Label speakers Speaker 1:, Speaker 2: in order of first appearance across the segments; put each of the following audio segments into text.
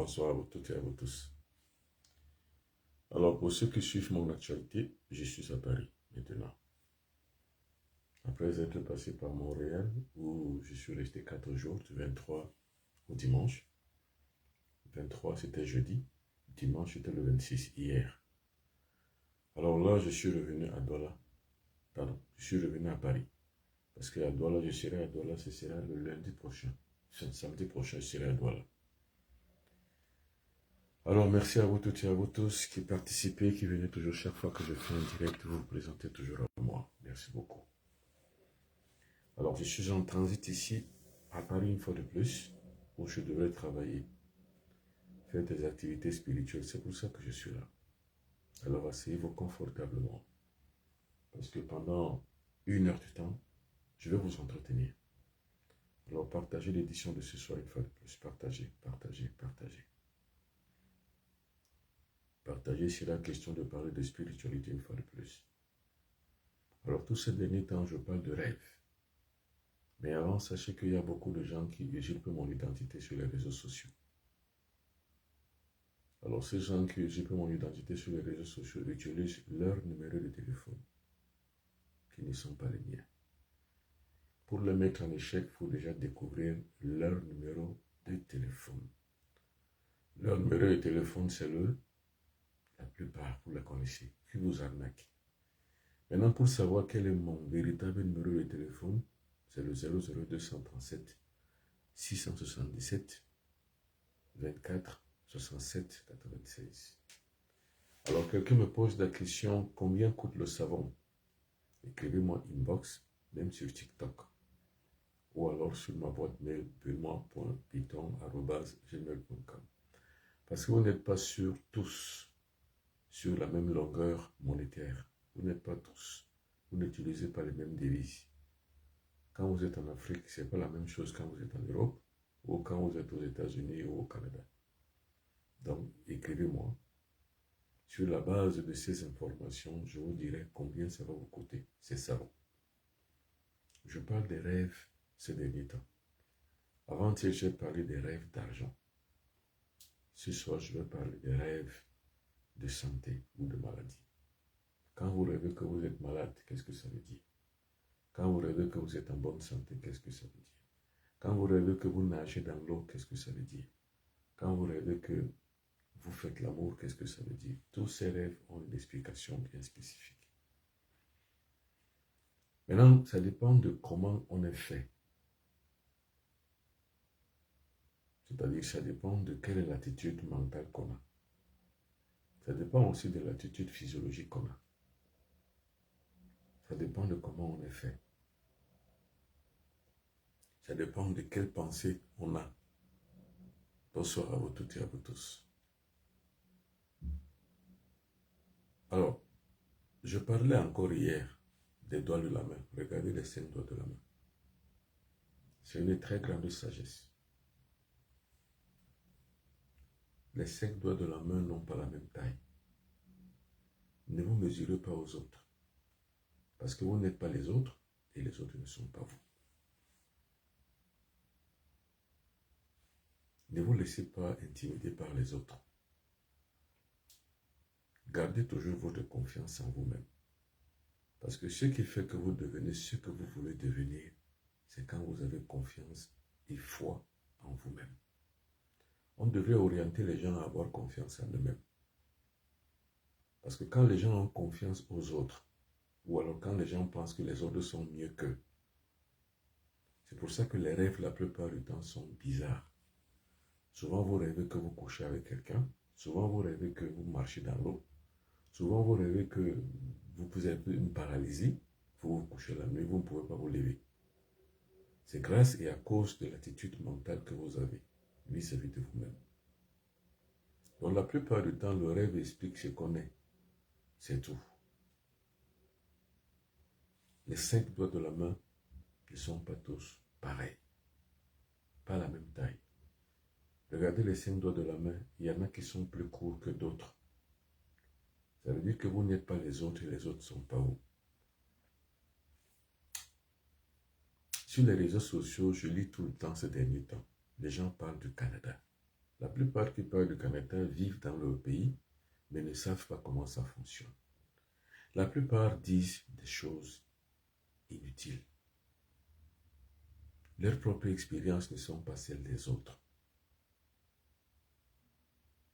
Speaker 1: Bonsoir à vous toutes et à vous tous. Alors, pour ceux qui suivent mon actualité, je suis à Paris maintenant. Après être passé par Montréal, où je suis resté 4 jours, du 23 au dimanche. 23, c'était jeudi. Dimanche, c'était le 26, hier. Alors là, je suis revenu à Douala. Pardon, je suis revenu à Paris. Parce qu'à Douala, je serai à Douala, ce sera le lundi prochain. Samedi prochain, je serai à Douala. Alors, merci à vous toutes et à vous tous qui participez, qui venez toujours chaque fois que je fais un direct, vous vous présentez toujours à moi. Merci beaucoup. Alors, je suis en transit ici, à Paris une fois de plus, où je devrais travailler, faire des activités spirituelles. C'est pour ça que je suis là. Alors, asseyez-vous confortablement. Parce que pendant 1 heure du temps, je vais vous entretenir. Alors, partagez l'édition de ce soir une fois de plus. Partagez, partagez, partagez. Partagez sur la question de parler de spiritualité une fois de plus. Alors, tous ces derniers temps, je parle de rêve. Mais avant, sachez qu'il y a beaucoup de gens qui usurpent mon identité sur les réseaux sociaux. Alors, ces gens qui usurpent mon identité sur les réseaux sociaux utilisent leur numéro de téléphone, qui ne sont pas les miens. Pour le mettre en échec, il faut déjà découvrir leur numéro de téléphone. Leur numéro de téléphone, c'est la plupart, vous la connaissez, qui vous arnaque. Maintenant, pour savoir quel est mon véritable numéro de téléphone, c'est le 00237 677 24 67 96. Alors, quelqu'un me pose la question, combien coûte le savon? Écrivez-moi inbox, même sur TikTok, ou alors sur ma boîte mail, bulma.python@gmail.com. Parce que vous n'êtes pas tous sur la même longueur monétaire. Vous n'êtes pas tous. Vous n'utilisez pas les mêmes devises. Quand vous êtes en Afrique, ce n'est pas la même chose quand vous êtes en Europe, ou quand vous êtes aux États-Unis ou au Canada. Donc, écrivez-moi. Sur la base de ces informations, je vous dirai combien ça va vous coûter. C'est ça. Je parle des rêves ces derniers temps. Avant-hier, j'ai parlé des rêves d'argent. Ce soir, je vais parler des rêves de santé ou de maladie. Quand vous rêvez que vous êtes malade, qu'est-ce que ça veut dire? Quand vous rêvez que vous êtes en bonne santé, qu'est-ce que ça veut dire? Quand vous rêvez que vous nagez dans l'eau, qu'est-ce que ça veut dire? Quand vous rêvez que vous faites l'amour, qu'est-ce que ça veut dire? Tous ces rêves ont une explication bien spécifique. Maintenant, ça dépend de comment on est fait. C'est-à-dire, ça dépend de quelle est l'attitude mentale qu'on a. Ça dépend aussi de l'attitude physiologique qu'on a. Ça dépend de comment on est fait. Ça dépend de quelle pensée on a. Bonsoir à vous toutes et à vous tous. Alors, je parlais encore hier des doigts de la main. Regardez les 5 doigts de la main. C'est une très grande sagesse. Les 5 doigts de la main n'ont pas la même taille. Ne vous mesurez pas aux autres. Parce que vous n'êtes pas les autres et les autres ne sont pas vous. Ne vous laissez pas intimider par les autres. Gardez toujours votre confiance en vous-même. Parce que ce qui fait que vous devenez ce que vous voulez devenir, c'est quand vous avez confiance et foi en vous-même. On devrait orienter les gens à avoir confiance en eux-mêmes. Parce que quand les gens ont confiance aux autres, ou alors quand les gens pensent que les autres sont mieux qu'eux, c'est pour ça que les rêves, la plupart du temps, sont bizarres. Souvent, vous rêvez que vous couchez avec quelqu'un. Souvent, vous rêvez que vous marchez dans l'eau. Souvent, vous rêvez que vous avez une paralysie. Vous vous couchez la nuit, vous ne pouvez pas vous lever. C'est grâce et à cause de l'attitude mentale que vous avez vis-à-vis de vous-même. Donc, la plupart du temps, le rêve explique ce qu'on est. C'est tout. Les 5 doigts de la main ne sont pas tous pareils. Pas la même taille. Regardez les 5 doigts de la main, il y en a qui sont plus courts que d'autres. Ça veut dire que vous n'êtes pas les autres et les autres ne sont pas vous. Sur les réseaux sociaux, je lis tout le temps ces derniers temps. Les gens parlent du Canada. La plupart qui parlent du Canada vivent dans leur pays, mais ne savent pas comment ça fonctionne. La plupart disent des choses inutiles. Leurs propres expériences ne sont pas celles des autres.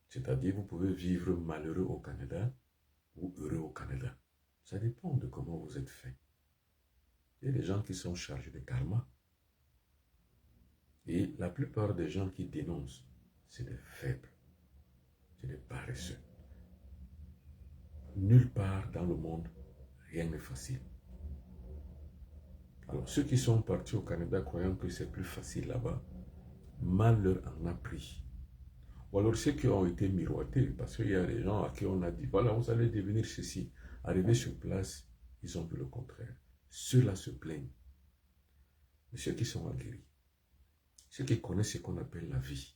Speaker 1: C'est-à-dire, vous pouvez vivre malheureux au Canada ou heureux au Canada. Ça dépend de comment vous êtes fait. Il y a des gens qui sont chargés de karma. Et la plupart des gens qui dénoncent, c'est des faibles, c'est des paresseux. Nulle part dans le monde, rien n'est facile. Alors, ceux qui sont partis au Canada croyant que c'est plus facile là-bas, mal leur en a pris. Ou alors ceux qui ont été miroités, parce qu'il y a des gens à qui on a dit, voilà, vous allez devenir ceci. Arrivés sur place, ils ont vu le contraire. Ceux-là se plaignent. Mais ceux qui sont aguerris, ceux qui connaissent ce qu'on appelle la vie,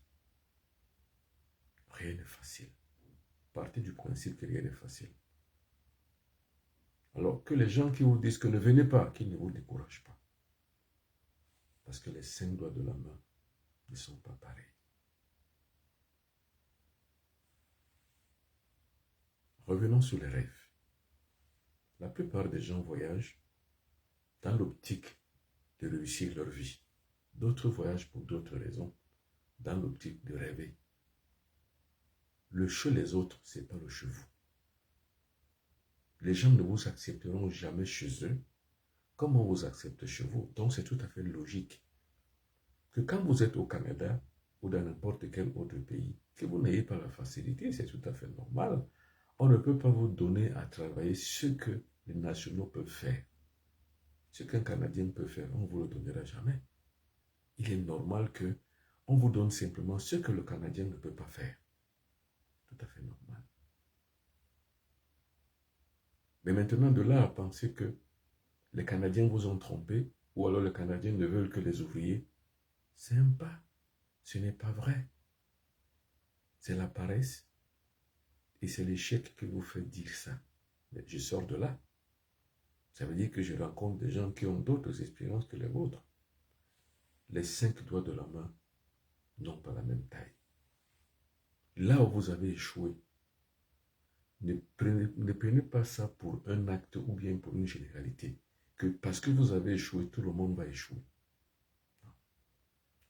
Speaker 1: rien n'est facile. Partez du principe que rien n'est facile. Alors que les gens qui vous disent que ne venez pas, qu'ils ne vous découragent pas. Parce que les 5 doigts de la main ne sont pas pareils. Revenons sur les rêves. La plupart des gens voyagent dans l'optique de réussir leur vie. D'autres voyagent pour d'autres raisons, dans l'optique de rêver. Le chez les autres, ce n'est pas le chez vous. Les gens ne vous accepteront jamais chez eux comme on vous accepte chez vous. Donc c'est tout à fait logique que quand vous êtes au Canada ou dans n'importe quel autre pays, que vous n'ayez pas la facilité, c'est tout à fait normal. On ne peut pas vous donner à travailler ce que les nationaux peuvent faire. Ce qu'un Canadien peut faire, on ne vous le donnera jamais. Il est normal que on vous donne simplement ce que le Canadien ne peut pas faire. Tout à fait normal. Mais maintenant, de là à penser que les Canadiens vous ont trompé, ou alors les Canadiens ne veulent que les ouvriers, c'est un pas. Ce n'est pas vrai. C'est la paresse et c'est l'échec qui vous fait dire ça. Mais je sors de là. Ça veut dire que je rencontre des gens qui ont d'autres expériences que les vôtres. Les 5 doigts de la main n'ont pas la même taille. Là où vous avez échoué, ne prenez pas ça pour un acte ou bien pour une généralité. Que parce que vous avez échoué, tout le monde va échouer.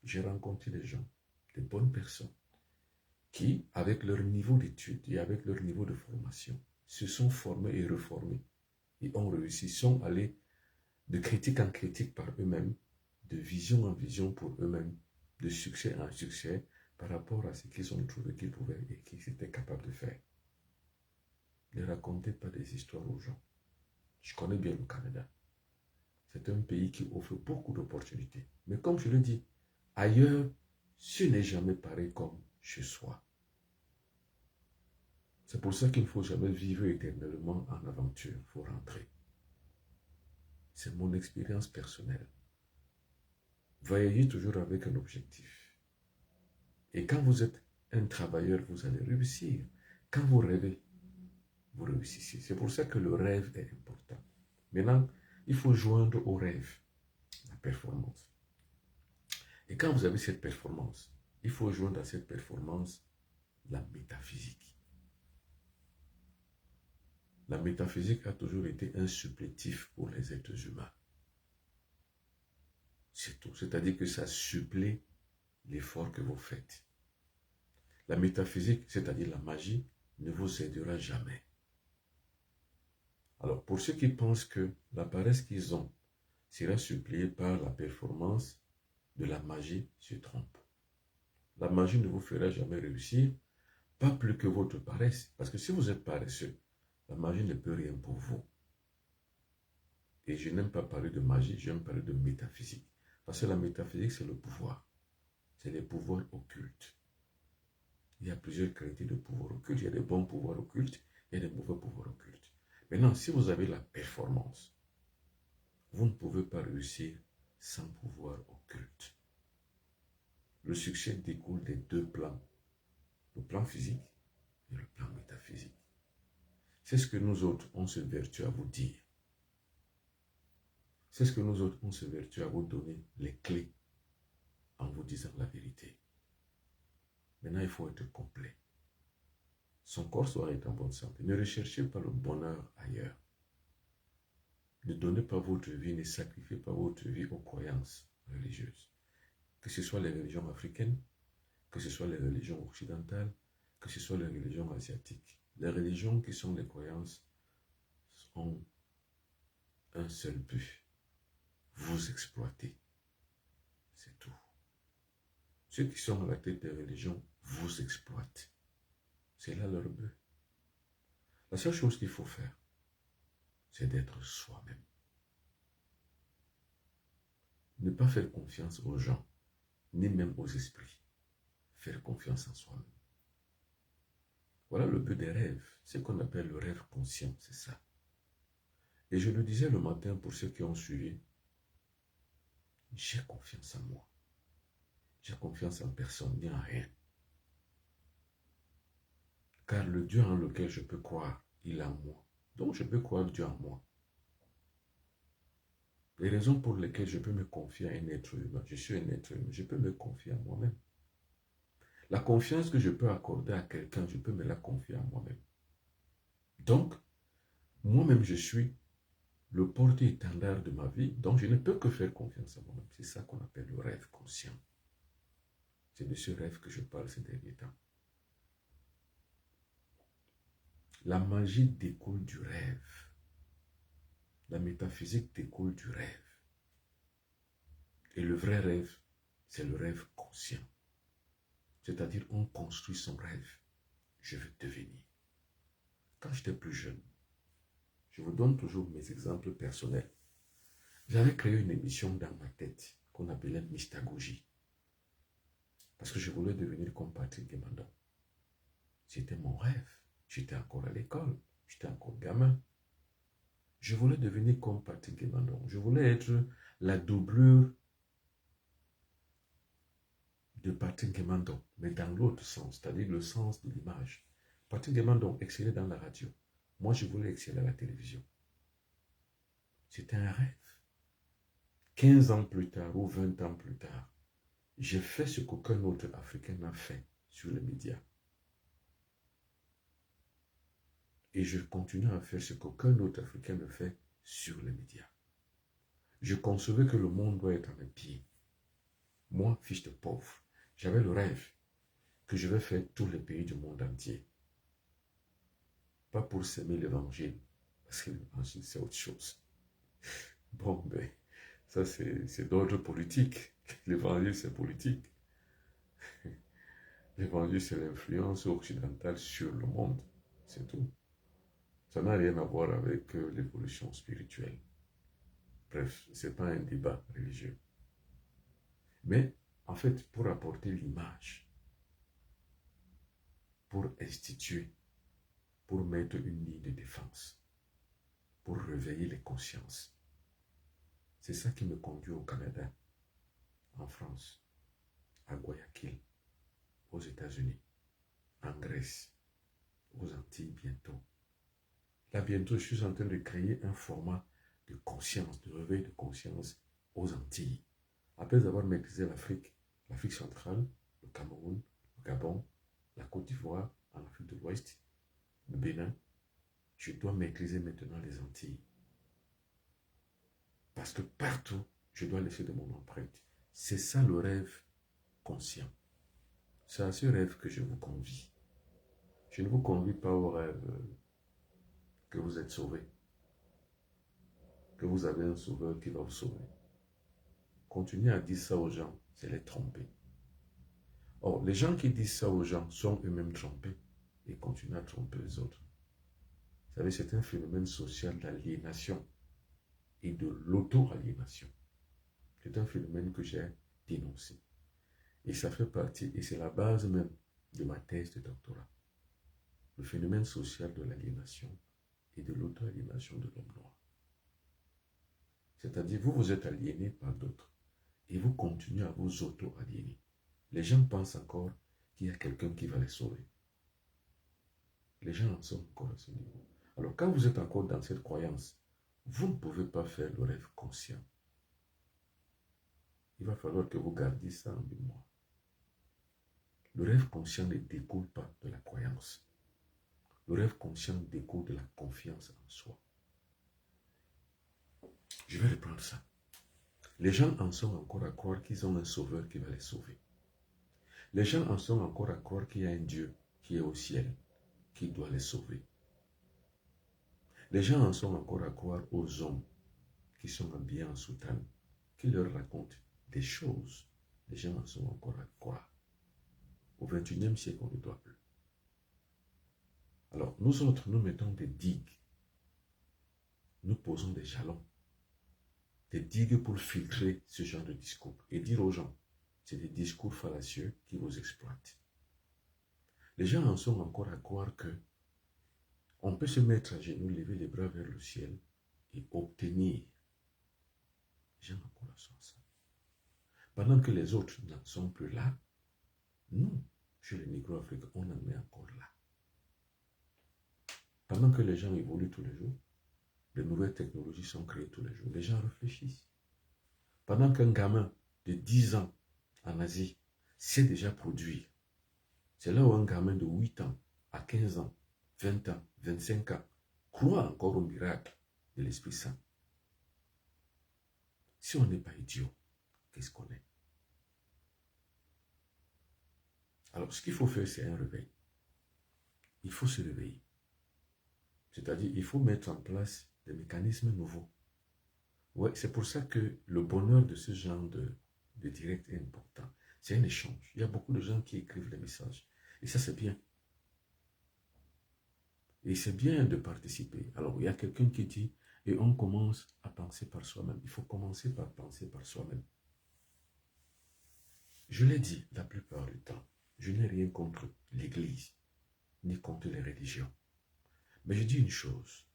Speaker 1: J'ai rencontré des gens, des bonnes personnes, qui, avec leur niveau d'études et avec leur niveau de formation, se sont formés et reformés et ont réussi, sont allés de critique en critique par eux-mêmes, de vision en vision pour eux-mêmes, de succès en succès par rapport à ce qu'ils ont trouvé qu'ils pouvaient et qu'ils étaient capables de faire. Ne racontez pas des histoires aux gens. Je connais bien le Canada. C'est un pays qui offre beaucoup d'opportunités. Mais comme je le dis, ailleurs, ce n'est jamais pareil comme chez soi. C'est pour ça qu'il ne faut jamais vivre éternellement en aventure. Il faut rentrer. C'est mon expérience personnelle. Voyagez toujours avec un objectif. Et quand vous êtes un travailleur, vous allez réussir. Quand vous rêvez, vous réussissez. C'est pour ça que le rêve est important. Maintenant, il faut joindre au rêve la performance. Et quand vous avez cette performance, il faut joindre à cette performance la métaphysique. La métaphysique a toujours été un supplétif pour les êtres humains. C'est tout. C'est-à-dire que ça supplée l'effort que vous faites. La métaphysique, c'est-à-dire la magie, ne vous aidera jamais. Alors, pour ceux qui pensent que la paresse qu'ils ont sera suppléée par la performance de la magie, se trompent. La magie ne vous fera jamais réussir, pas plus que votre paresse. Parce que si vous êtes paresseux, la magie ne peut rien pour vous. Et je n'aime pas parler de magie, j'aime parler de métaphysique. Parce que la métaphysique, c'est le pouvoir. C'est les pouvoirs occultes. Il y a plusieurs qualités de pouvoir occulte. Il y a des bons pouvoirs occultes, il y a des mauvais pouvoirs occultes. Maintenant, si vous avez la performance, vous ne pouvez pas réussir sans pouvoir occulte. Le succès découle des deux plans, le plan physique et le plan métaphysique. C'est ce que nous autres, on se vertue à vous dire. C'est ce que nous autres, on se vertue à vous donner les clés en vous disant la vérité. Maintenant, il faut être complet. Son corps doit être en bonne santé. Ne recherchez pas le bonheur ailleurs. Ne donnez pas votre vie, ne sacrifiez pas votre vie aux croyances religieuses. Que ce soit les religions africaines, que ce soit les religions occidentales, que ce soit les religions asiatiques. Les religions qui sont les croyances ont un seul but, vous exploiter. C'est tout. Ceux qui sont à la tête des religions vous exploitent. C'est là leur but. La seule chose qu'il faut faire, c'est d'être soi-même. Ne pas faire confiance aux gens, ni même aux esprits. Faire confiance en soi-même. Voilà le but des rêves, ce qu'on appelle le rêve conscient, c'est ça. Et je le disais le matin pour ceux qui ont suivi, j'ai confiance en moi. J'ai confiance en personne ni en rien. Car le Dieu en lequel je peux croire, il est en moi. Donc je peux croire Dieu en moi. Les raisons pour lesquelles je peux me confier à un être humain, je suis un être humain, je peux me confier à moi-même. La confiance que je peux accorder à quelqu'un, je peux me la confier à moi-même. Donc, moi-même, je suis le porte-étendard de ma vie, donc je ne peux que faire confiance à moi-même. C'est ça qu'on appelle le rêve conscient. C'est de ce rêve que je parle ces derniers temps. La magie découle du rêve. La métaphysique découle du rêve. Et le vrai rêve, c'est le rêve conscient. C'est-à-dire, on construit son rêve. Je veux devenir. Quand j'étais plus jeune, je vous donne toujours mes exemples personnels. J'avais créé une émission dans ma tête qu'on appelait Mystagogie. Parce que je voulais devenir comme Patrick Guémandon. C'était mon rêve. J'étais encore à l'école. J'étais encore gamin. Je voulais devenir comme Patrick Guémandon. Je voulais être la doublure de Patrick Guémandon, mais dans l'autre sens, c'est-à-dire le sens de l'image. Patrick Guémandon excellait dans la radio. Moi, je voulais exceller à la télévision. C'était un rêve. 15 ans plus tard ou 20 ans plus tard, j'ai fait ce qu'aucun autre Africain n'a fait sur les médias. Et je continue à faire ce qu'aucun autre Africain ne fait sur les médias. Je concevais que le monde doit être à mes pieds. Moi, fils de pauvre, j'avais le rêve que je vais faire tous les pays du monde entier. Pas pour s'aimer l'évangile, parce que l'évangile c'est autre chose. Bon, ben, ça c'est d'ordre politique. L'évangile c'est politique. L'évangile c'est l'influence occidentale sur le monde, c'est tout. Ça n'a rien à voir avec l'évolution spirituelle. Bref, ce n'est pas un débat religieux. Mais, en fait, pour apporter l'image, pour instituer, pour mettre une ligne de défense, pour réveiller les consciences. C'est ça qui me conduit au Canada, en France, à Guayaquil, aux États-Unis, en Grèce, aux Antilles bientôt. Là, bientôt, je suis en train de créer un format de conscience, de réveil de conscience aux Antilles. Après avoir maîtrisé l'Afrique centrale, le Cameroun, le Gabon, la Côte d'Ivoire, en Afrique de l'Ouest, le Bénin, je dois maîtriser maintenant les Antilles. Parce que partout, je dois laisser de mon empreinte. C'est ça le rêve conscient. C'est à ce rêve que je vous convie. Je ne vous convie pas au rêve que vous êtes sauvé, que vous avez un sauveur qui va vous sauver. Continuez à dire ça aux gens, c'est les tromper. Or, les gens qui disent ça aux gens sont eux-mêmes trompés et continuent à tromper les autres. Vous savez, c'est un phénomène social d'aliénation et de l'auto-aliénation. C'est un phénomène que j'ai dénoncé. Et ça fait partie, et c'est la base même de ma thèse de doctorat. Le phénomène social de l'aliénation et de l'auto-aliénation de l'homme noir. C'est-à-dire, vous vous êtes aliéné par d'autres et vous continuez à vous auto-aliéner. Les gens pensent encore qu'il y a quelqu'un qui va les sauver. Les gens en sont encore à ce niveau. Alors, quand vous êtes encore dans cette croyance, vous ne pouvez pas faire le rêve conscient. Il va falloir que vous gardiez ça en mémoire. Le rêve conscient ne découle pas de la croyance. Le rêve conscient découle de la confiance en soi. Je vais reprendre ça. Les gens en sont encore à croire qu'ils ont un sauveur qui va les sauver. Les gens en sont encore à croire qu'il y a un Dieu qui est au ciel, qui doit les sauver. Les gens en sont encore à croire aux hommes qui sont habillés en soutane, qui leur racontent des choses. Les gens en sont encore à croire. Au XXIe siècle, on ne doit plus. Alors, nous autres, nous mettons des digues. Nous posons des jalons. Des digues pour filtrer ce genre de discours. Et dire aux gens, c'est des discours fallacieux qui vous exploitent. Les gens en sont encore à croire que on peut se mettre à genoux, lever les bras vers le ciel et obtenir. Les gens encore à ça. Pendant que les autres n'en sont plus là, nous, chez les Négro-Africains, on en est encore là. Pendant que les gens évoluent tous les jours, de nouvelles technologies sont créées tous les jours, les gens réfléchissent. Pendant qu'un gamin de 10 ans en Asie sait déjà produire, c'est là où un gamin de 8 ans à 15 ans, 20 ans, 25 ans, croit encore au miracle de l'Esprit Saint. Si on n'est pas idiot, qu'est-ce qu'on est? Alors, ce qu'il faut faire, c'est un réveil. Il faut se réveiller. C'est-à-dire, il faut mettre en place des mécanismes nouveaux. Ouais, c'est pour ça que le bonheur de ce genre de direct est important. C'est un échange. Il y a beaucoup de gens qui écrivent des messages. Et ça, c'est bien. Et c'est bien de participer. Alors, il y a quelqu'un qui dit, et on commence à penser par soi-même. Il faut commencer par penser par soi-même. Je l'ai dit la plupart du temps, je n'ai rien contre l'Église, ni contre les religions. Mais je dis une chose,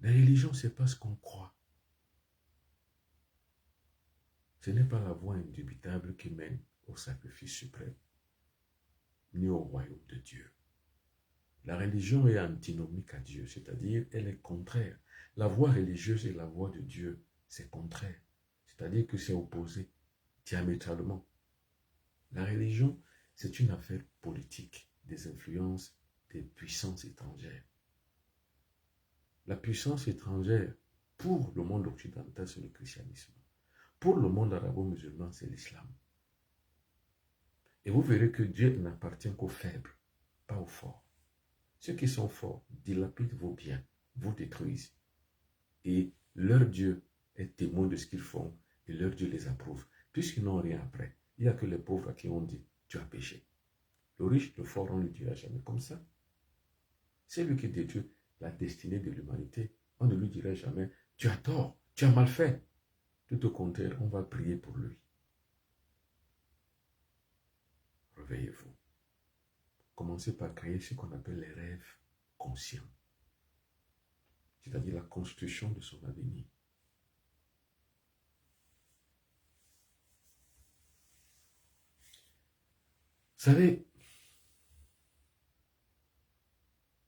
Speaker 1: la religion, ce n'est pas ce qu'on croit. Ce n'est pas la voie indubitable qui mène au sacrifice suprême, ni au royaume de Dieu. La religion est antinomique à Dieu, c'est-à-dire elle est contraire. La voie religieuse et la voie de Dieu, c'est contraire. C'est-à-dire que c'est opposé diamétralement. La religion, c'est une affaire politique, des influences des puissances étrangères. La puissance étrangère, pour le monde occidental, c'est le christianisme. Pour le monde arabo-musulman, c'est l'islam. Et vous verrez que Dieu n'appartient qu'aux faibles, pas aux forts. Ceux qui sont forts dilapident vos biens, vous détruisent. Et leur Dieu est témoin de ce qu'ils font et leur Dieu les approuve. Puisqu'ils n'ont rien après, il n'y a que les pauvres à qui on dit, tu as péché. Le riche, le fort, on ne lui dira jamais comme ça. C'est lui qui détruit la destinée de l'humanité. On ne lui dira jamais, tu as tort, tu as mal fait. Tout au contraire, on va prier pour lui. Réveillez-vous. Commencez par créer ce qu'on appelle les rêves conscients. C'est-à-dire la construction de son avenir. Vous savez,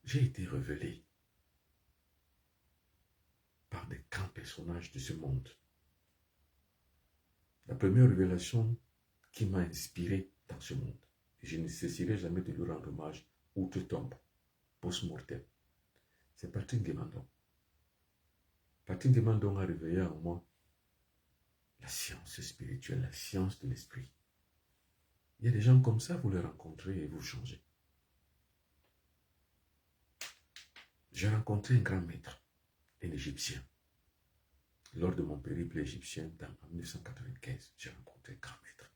Speaker 1: j'ai été révélé par des grands personnages de ce monde. La première révélation qui m'a inspiré dans ce monde, et je ne cesserai jamais de lui rendre hommage outre-tombe, post-mortem, c'est Patrick Guémandon. Patrick Guémandon a réveillé en moi la science spirituelle, la science de l'esprit. Il y a des gens comme ça, vous les rencontrez et vous changez. J'ai rencontré un grand maître, un Égyptien. Lors de mon périple égyptien en 1995, j'ai rencontré un grand maître.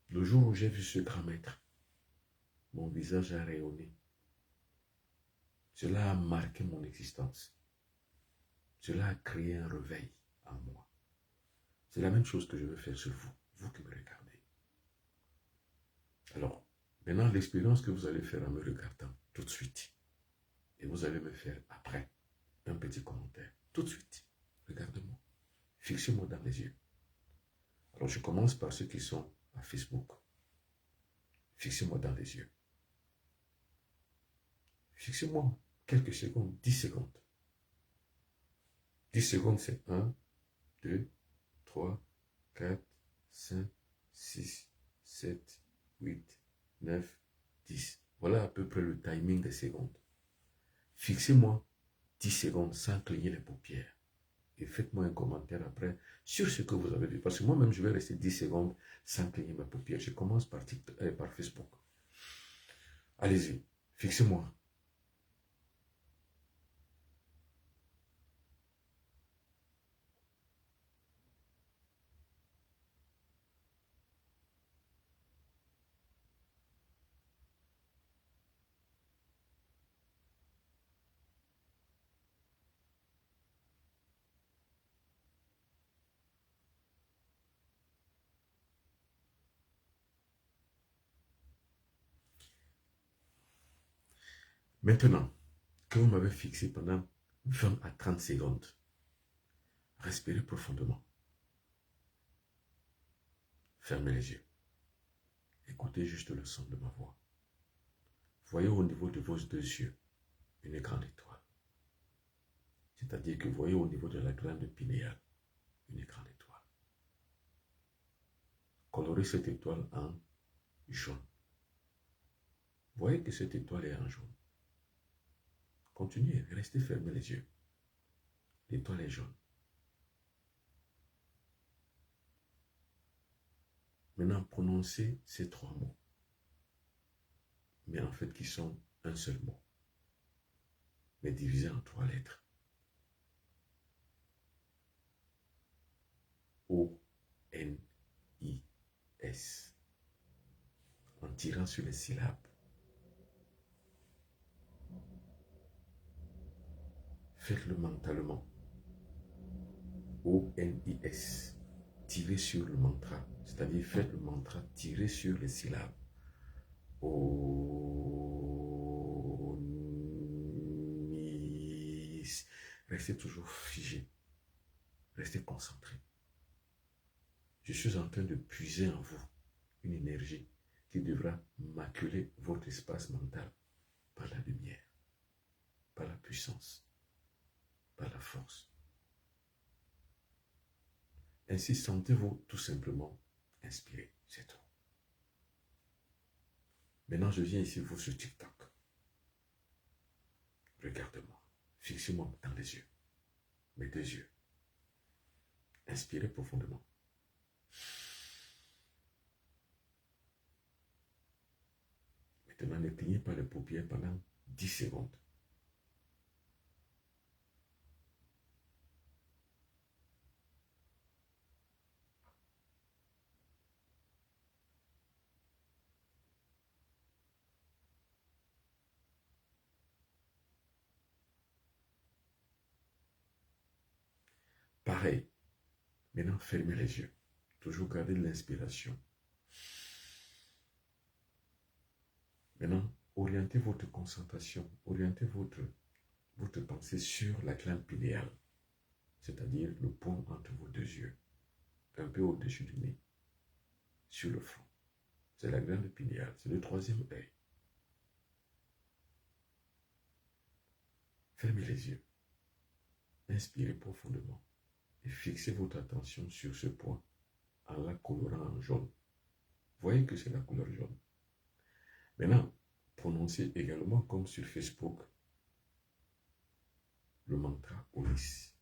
Speaker 1: Le jour où j'ai vu ce grand maître, mon visage a rayonné. Cela a marqué mon existence. Cela a créé un réveil en moi. C'est la même chose que je veux faire sur vous, vous qui me regardez. Alors, maintenant, l'expérience que vous allez faire en me regardant tout de suite, et vous allez me faire après un petit commentaire, tout de suite, regardez-moi, fixez-moi dans les yeux. Alors, je commence par ceux qui sont à Facebook. Fixez-moi dans les yeux. Fixez-moi quelques secondes, 10 secondes. 10 secondes, c'est 1, 2, 3, 4, 5, 6, 7, 8, 9, 10. Voilà à peu près le timing des secondes. Fixez-moi 10 secondes sans cligner les paupières. Et faites-moi un commentaire après sur ce que vous avez vu. Parce que moi-même, je vais rester 10 secondes sans cligner mes paupières. Je commence par Facebook. Allez-y, fixez-moi. Maintenant que vous m'avez fixé pendant 20 à 30 secondes, respirez profondément. Fermez les yeux. Écoutez juste le son de ma voix. Voyez au niveau de vos deux yeux une grande étoile. C'est-à-dire que voyez au niveau de la glande pinéale une grande étoile. Colorez cette étoile en jaune. Voyez que cette étoile est en jaune. Continuez, restez fermés les yeux. L'étoile est jaune. Maintenant, prononcez ces trois mots, mais en fait qui sont un seul mot, mais divisé en trois lettres. O-N-I-S. En tirant sur les syllabes. Faites-le mentalement. O-N-I-S. Tirez sur le mantra, c'est-à-dire faites le mantra, tirez sur les syllabes. O-N-I-S. Restez toujours figé. Restez concentré. Je suis en train de puiser en vous une énergie qui devra maculer votre espace mental par la lumière, par la puissance, par la force. Ainsi, sentez-vous tout simplement inspiré, c'est tout. Maintenant, je viens ici vous sur TikTok. Regardez-moi, fixez-moi dans les yeux, mes deux yeux. Inspirez profondément. Maintenant, ne clignez pas les paupières pendant 10 secondes. Pareil. Maintenant, fermez les yeux. Toujours gardez l'inspiration. Maintenant, orientez votre concentration, orientez votre pensée sur la glande pinéale, c'est-à-dire le point entre vos deux yeux, un peu au-dessus du nez, sur le front. C'est la glande pinéale, c'est le troisième œil. Fermez les yeux, inspirez profondément et fixez votre attention sur ce point en la colorant en jaune. Voyez que c'est la couleur jaune. Maintenant, prononcez également comme sur Facebook le mantra ONIS.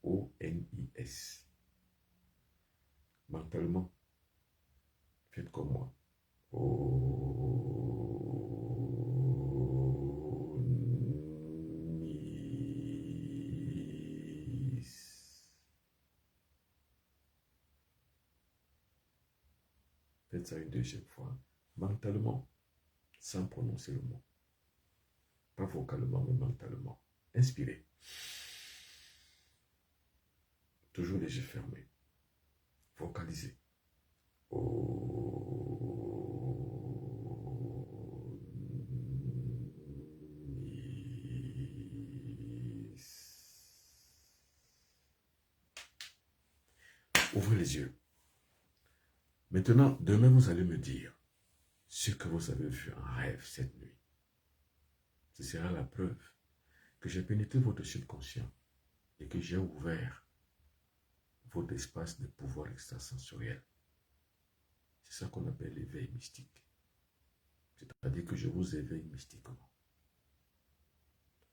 Speaker 1: O-N-I-S. Mentalement, faites comme moi. O-N-I-S. Faites ça une deuxième fois. Mentalement, sans prononcer le mot. Pas vocalement, mais mentalement. Inspirez. Toujours les yeux fermés. Vocalisez. Ouvrez les yeux. Maintenant, demain, vous allez me dire ce que vous avez vu en rêve cette nuit. Ce sera la preuve que j'ai pénétré votre subconscient et que j'ai ouvert votre espace de pouvoir extrasensoriel. C'est ça qu'on appelle l'éveil mystique. C'est-à-dire que je vous éveille mystiquement.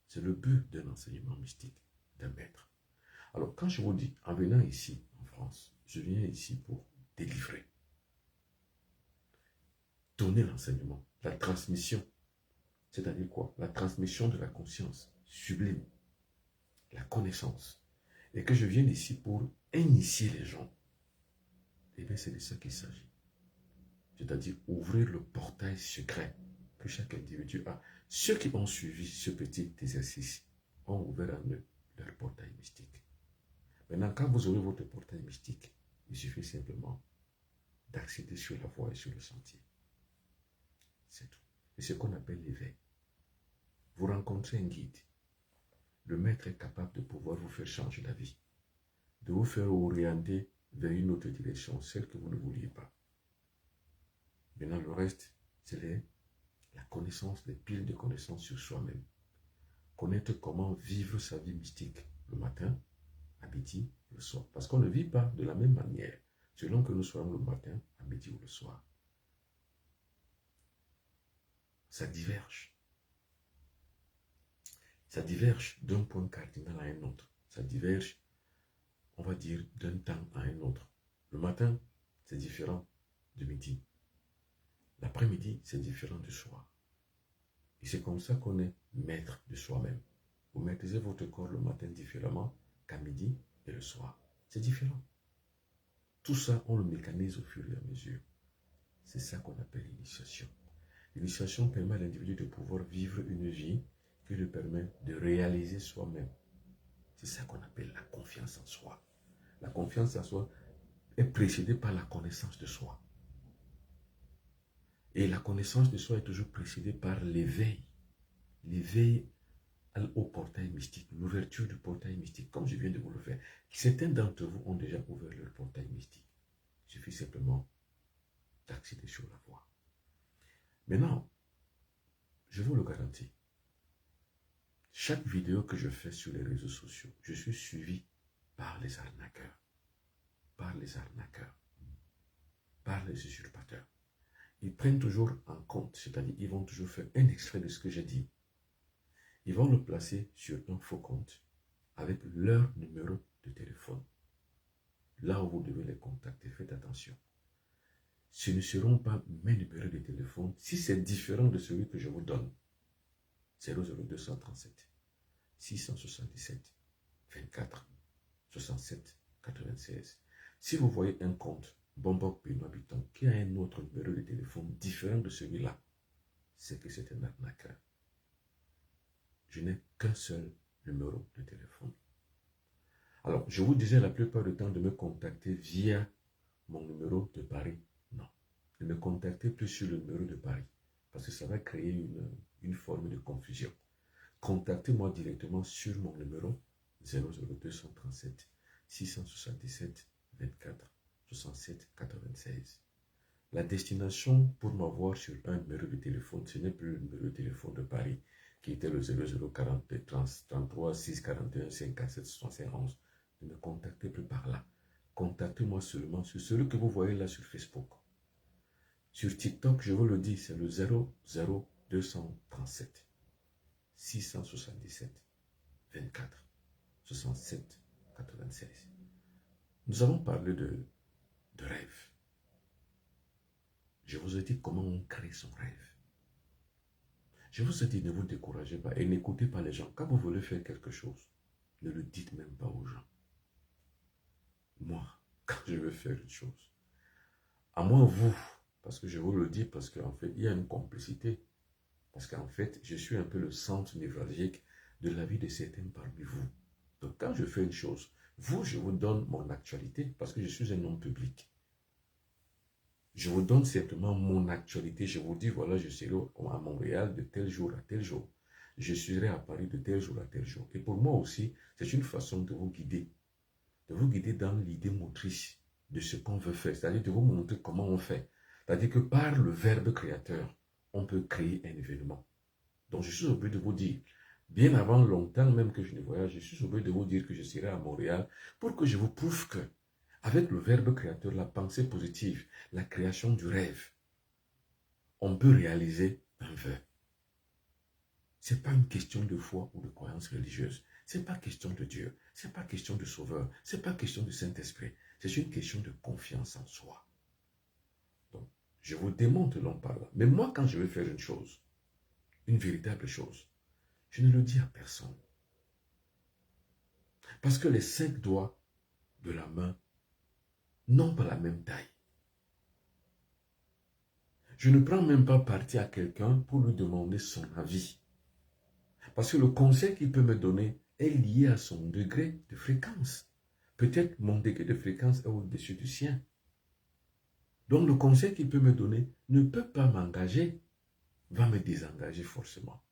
Speaker 1: C'est le but d'un enseignement mystique, d'un maître. Alors, quand je vous dis, en venant ici, en France, je viens ici pour délivrer, donner l'enseignement, la transmission. C'est-à-dire quoi? La transmission de la conscience sublime, la connaissance. Et que je vienne ici pour initier les gens. Eh bien, c'est de ça qu'il s'agit. C'est-à-dire ouvrir le portail secret que chaque individu a. Ceux qui ont suivi ce petit exercice ont ouvert en eux leur portail mystique. Maintenant, quand vous aurez votre portail mystique, il suffit simplement d'accéder sur la voie et sur le sentier. C'est tout. Et c'est ce qu'on appelle l'éveil. Vous rencontrez un guide. Le maître est capable de pouvoir vous faire changer la vie, de vous faire orienter vers une autre direction, celle que vous ne vouliez pas. Maintenant, le reste, c'est la connaissance, les piles de connaissances sur soi-même. Connaître comment vivre sa vie mystique le matin, à midi, le soir. Parce qu'on ne vit pas de la même manière, selon que nous soyons le matin, à midi ou le soir. Ça diverge. Ça diverge d'un point cardinal à un autre. Ça diverge, on va dire, d'un temps à un autre. Le matin, c'est différent de midi. L'après-midi, c'est différent du soir. Et c'est comme ça qu'on est maître de soi-même. Vous maîtrisez votre corps le matin différemment qu'à midi et le soir. C'est différent. Tout ça, on le mécanise au fur et à mesure. C'est ça qu'on appelle l'initiation. L'initiation permet à l'individu de pouvoir vivre une vie qui lui permet de réaliser soi-même. C'est ça qu'on appelle la confiance en soi. La confiance en soi est précédée par la connaissance de soi. Et la connaissance de soi est toujours précédée par l'éveil. L'éveil au portail mystique, l'ouverture du portail mystique, comme je viens de vous le faire. Certains d'entre vous ont déjà ouvert leur portail mystique. Il suffit simplement d'accéder sur la voie. Maintenant, je vous le garantis, chaque vidéo que je fais sur les réseaux sociaux, je suis suivi par les arnaqueurs, par les usurpateurs. Ils prennent toujours en compte, c'est-à-dire ils vont toujours faire un extrait de ce que j'ai dit. Ils vont le placer sur un faux compte avec leur numéro de téléphone. Là où vous devez les contacter, faites attention. Ce ne seront pas mes numéros de téléphone si c'est différent de celui que je vous donne. 00237 677 24 67 96. Si vous voyez un compte Bombok Benoît Bitton qui a un autre numéro de téléphone différent de celui-là, c'est que c'est un arnaqueur. Je n'ai qu'un seul numéro de téléphone. Alors, je vous disais la plupart du temps de me contacter via mon numéro de Paris. Non, ne me contactez plus sur le numéro de Paris parce que ça va créer une forme de confusion. Contactez-moi directement sur mon numéro 00237 677 24 67 96. La destination pour m'avoir sur un numéro de téléphone, ce n'est plus le numéro de téléphone de Paris qui était le 0040 33 641 57 71. Ne me contactez plus par là. Contactez-moi seulement sur celui que vous voyez là sur Facebook. Sur TikTok, je vous le dis, c'est le 00237 677 24 67 96. Nous avons parlé de rêve. Je vous ai dit comment on crée son rêve. Je vous ai dit, ne vous découragez pas et n'écoutez pas les gens. Quand vous voulez faire quelque chose, ne le dites même pas aux gens. Moi, quand je veux faire une chose, à moins vous, parce que je vous le dis, parce qu'en fait, il y a une complicité. Parce qu'en fait, je suis un peu le centre névralgique de la vie de certains parmi vous. Donc, quand je fais une chose, vous, je vous donne mon actualité parce que je suis un homme public. Je vous donne simplement mon actualité. Je vous dis, voilà, je serai à Montréal de tel jour à tel jour. Je serai à Paris de tel jour à tel jour. Et pour moi aussi, c'est une façon de vous guider. De vous guider dans l'idée motrice de ce qu'on veut faire. C'est-à-dire de vous montrer comment on fait. C'est-à-dire que par le verbe créateur, on peut créer un événement. Donc, je suis obligé de vous dire, bien avant longtemps même que je ne voyage, je suis obligé de vous dire que je serai à Montréal pour que je vous prouve que Avec le verbe créateur, la pensée positive, la création du rêve, on peut réaliser un vœu. Ce n'est pas une question de foi ou de croyance religieuse. Ce n'est pas question de Dieu. Ce n'est pas question de sauveur. Ce n'est pas question de Saint-Esprit. C'est une question de confiance en soi. Donc, je vous démontre l'on par là. Mais moi, quand je veux faire une chose, une véritable chose, je ne le dis à personne. Parce que les 5 doigts de la main n'ont pas la même taille. Je ne prends même pas parti à quelqu'un pour lui demander son avis. Parce que le conseil qu'il peut me donner est lié à son degré de fréquence. Peut-être mon degré de fréquence est au-dessus du sien. Donc le conseil qu'il peut me donner ne peut pas m'engager, va me désengager forcément.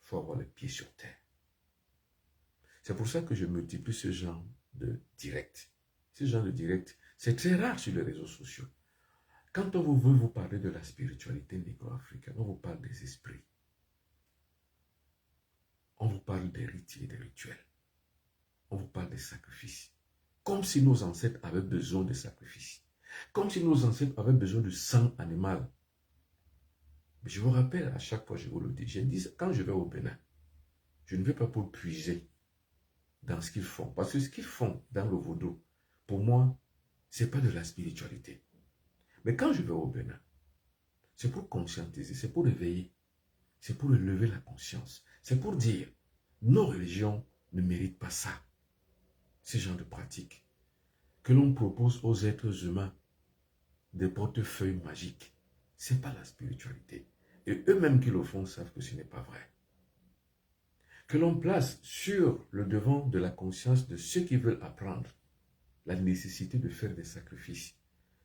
Speaker 1: Il faut avoir les pieds sur terre. C'est pour ça que je multiplie ce genre de direct. Ce genre de direct, c'est très rare sur les réseaux sociaux. Quand on veut vous parler de la spiritualité négro-africaine, on vous parle des esprits. On vous parle des rites et des rituels. On vous parle des sacrifices. Comme si nos ancêtres avaient besoin de sacrifices. Comme si nos ancêtres avaient besoin de sang animal. Mais je vous rappelle, à chaque fois je vous le dis, je dis, quand je vais au Bénin, je ne vais pas pour puiser dans ce qu'ils font. Parce que ce qu'ils font dans le vaudou, pour moi, ce n'est pas de la spiritualité. Mais quand je vais au Bénin, c'est pour conscientiser, c'est pour éveiller, c'est pour élever la conscience. C'est pour dire, nos religions ne méritent pas ça. Ce genre de pratique. Que l'on propose aux êtres humains des portefeuilles magiques. Ce n'est pas la spiritualité. Et eux-mêmes qui le font savent que ce n'est pas vrai. Que l'on place sur le devant de la conscience de ceux qui veulent apprendre la nécessité de faire des sacrifices.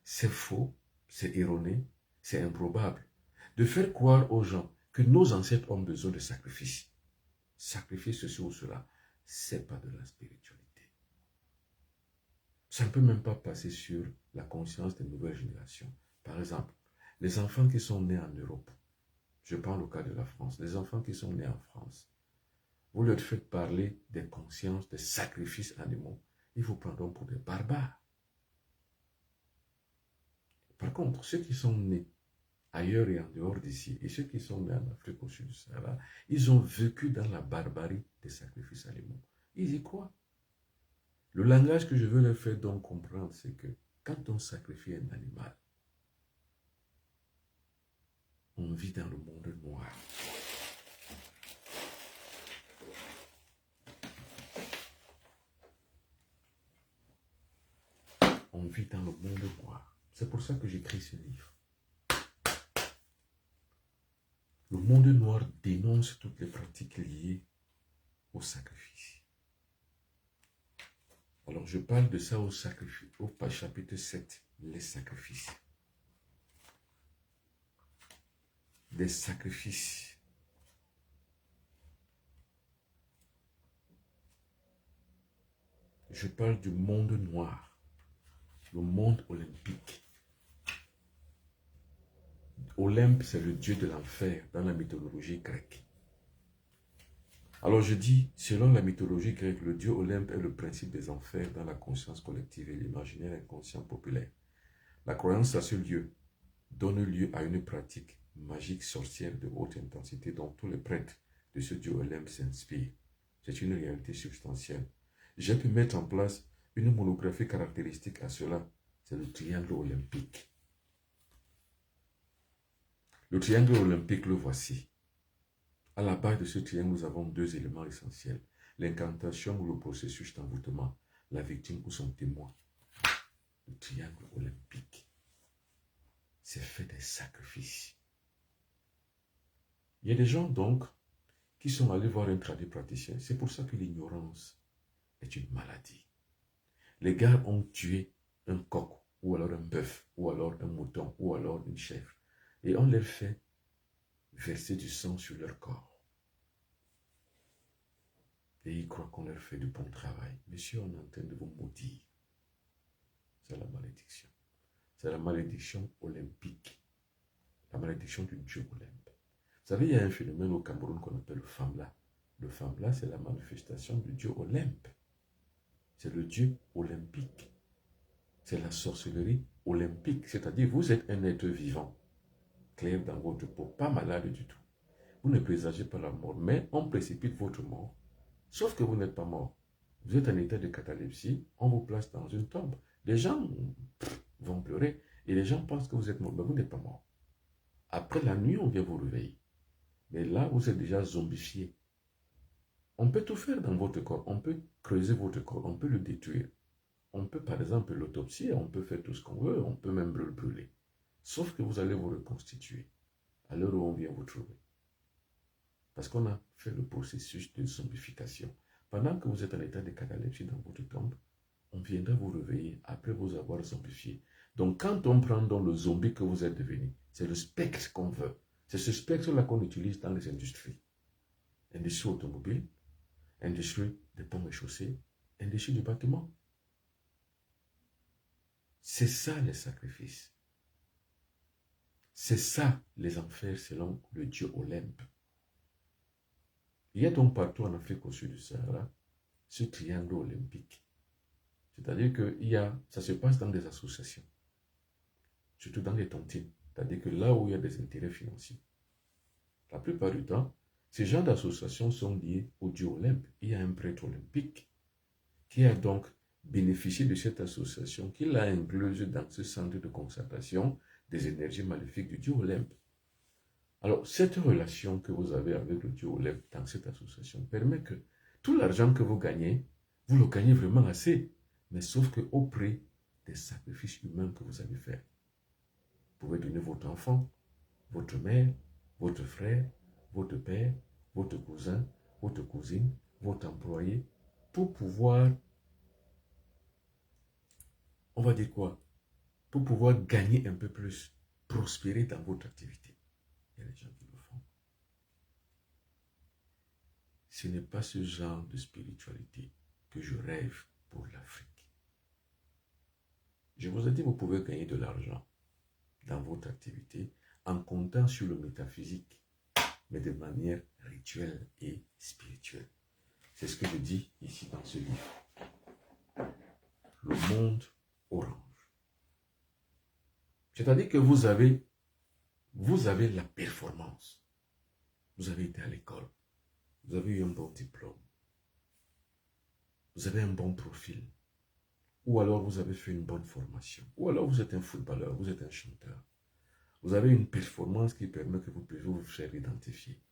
Speaker 1: C'est faux, c'est erroné, c'est improbable. De faire croire aux gens que nos ancêtres ont besoin de sacrifices. Sacrifier ceci ou cela, ce n'est pas de la spiritualité. Ça ne peut même pas passer sur la conscience des nouvelles générations. Par exemple, les enfants qui sont nés en Europe, je prends le cas de la France, les enfants qui sont nés en France, vous leur faites parler des consciences, des sacrifices animaux, ils vous prendront pour des barbares. Par contre, ceux qui sont nés ailleurs et en dehors d'ici, et ceux qui sont nés en Afrique au sud du Sahara, ils ont vécu dans la barbarie des sacrifices animaux. Ils y croient. Le langage que je veux leur faire donc comprendre, c'est que quand on sacrifie un animal, on vit dans le monde noir. On vit dans le monde noir. C'est pour ça que j'écris ce livre. Le monde noir dénonce toutes les pratiques liées au sacrifice. Alors je parle de ça au chapitre 7, les sacrifices. Des sacrifices. Je parle du monde noir, le monde olympique. Olympe, c'est le dieu de l'enfer dans la mythologie grecque. Alors je dis, selon la mythologie grecque, le dieu Olympe est le principe des enfers dans la conscience collective et l'imaginaire inconscient populaire. La croyance à ce lieu donne lieu à une pratique magique sorcière de haute intensité dont tous les prêtres de ce dieu Olympe s'inspirent. C'est une réalité substantielle. J'ai pu mettre en place une monographie caractéristique à cela, c'est le triangle olympique. Le triangle olympique, le voici. À la base de ce triangle, nous avons 2 éléments essentiels. L'incantation ou le processus d'envoûtement, la victime ou son témoin. Le triangle olympique, c'est fait des sacrifices. Il y a des gens donc qui sont allés voir un praticien. C'est pour ça que l'ignorance est une maladie. Les gars ont tué un coq, ou alors un bœuf, ou alors un mouton, ou alors une chèvre. Et on leur fait verser du sang sur leur corps. Et ils croient qu'on leur fait du bon travail. Monsieur, on est en train de vous maudire. C'est la malédiction. C'est la malédiction olympique. La malédiction du dieu Olympe. Vous savez, il y a un phénomène au Cameroun qu'on appelle le Famla. Le Famla, c'est la manifestation du dieu Olympe. C'est le dieu olympique. C'est la sorcellerie olympique, c'est-à-dire vous êtes un être vivant, clair dans votre peau, pas malade du tout. Vous ne présagez pas la mort, mais on précipite votre mort, sauf que vous n'êtes pas mort. Vous êtes en état de catalepsie, on vous place dans une tombe. Les gens vont pleurer et les gens pensent que vous êtes mort, mais vous n'êtes pas mort. Après la nuit, on vient vous réveiller. Mais là, vous êtes déjà zombifié. On peut tout faire dans votre corps. On peut creuser votre corps, on peut le détruire. On peut par exemple l'autopsier, on peut faire tout ce qu'on veut, on peut même le brûler. Sauf que vous allez vous reconstituer à l'heure où on vient vous trouver. Parce qu'on a fait le processus de zombification. Pendant que vous êtes en état de catalepsie dans votre tombe, on viendra vous réveiller après vous avoir zombifié. Donc quand on prend dans le zombie que vous êtes devenu, c'est le spectre qu'on veut. C'est ce spectre-là qu'on utilise dans les industries. Industrie automobile, industrie des ponts et chaussées, industrie du bâtiment. C'est ça les sacrifices. C'est ça les enfers selon le dieu Olympe. Il y a donc partout en Afrique au sud du Sahara ce triangle olympique. C'est-à-dire que ça se passe dans des associations, surtout dans les tontines. C'est-à-dire que là où il y a des intérêts financiers. La plupart du temps, ces genres d'associations sont liées au dieu Olympe. Il y a un prêtre olympique qui a donc bénéficié de cette association, qui l'a incluse dans ce centre de concertation des énergies maléfiques du dieu Olympe. Alors, cette relation que vous avez avec le dieu Olympe dans cette association permet que tout l'argent que vous gagnez, vous le gagnez vraiment assez, mais sauf qu'au prix des sacrifices humains que vous allez faire. Vous pouvez donner votre enfant, votre mère, votre frère, votre père, votre cousin, votre cousine, votre employé, pour pouvoir, on va dire quoi, pour pouvoir gagner un peu plus, prospérer dans votre activité. Il y a des gens qui le font. Ce n'est pas ce genre de spiritualité que je rêve pour l'Afrique. Je vous ai dit, vous pouvez gagner de l'argent dans votre activité en comptant sur le métaphysique, mais de manière rituelle et spirituelle. C'est ce que je dis ici dans ce livre. Le monde orange. C'est-à-dire que vous avez la performance. Vous avez été à l'école. Vous avez eu un bon diplôme. Vous avez un bon profil. Ou alors vous avez fait une bonne formation. Ou alors vous êtes un footballeur, vous êtes un chanteur. Vous avez une performance qui permet que vous puissiez vous faire identifier.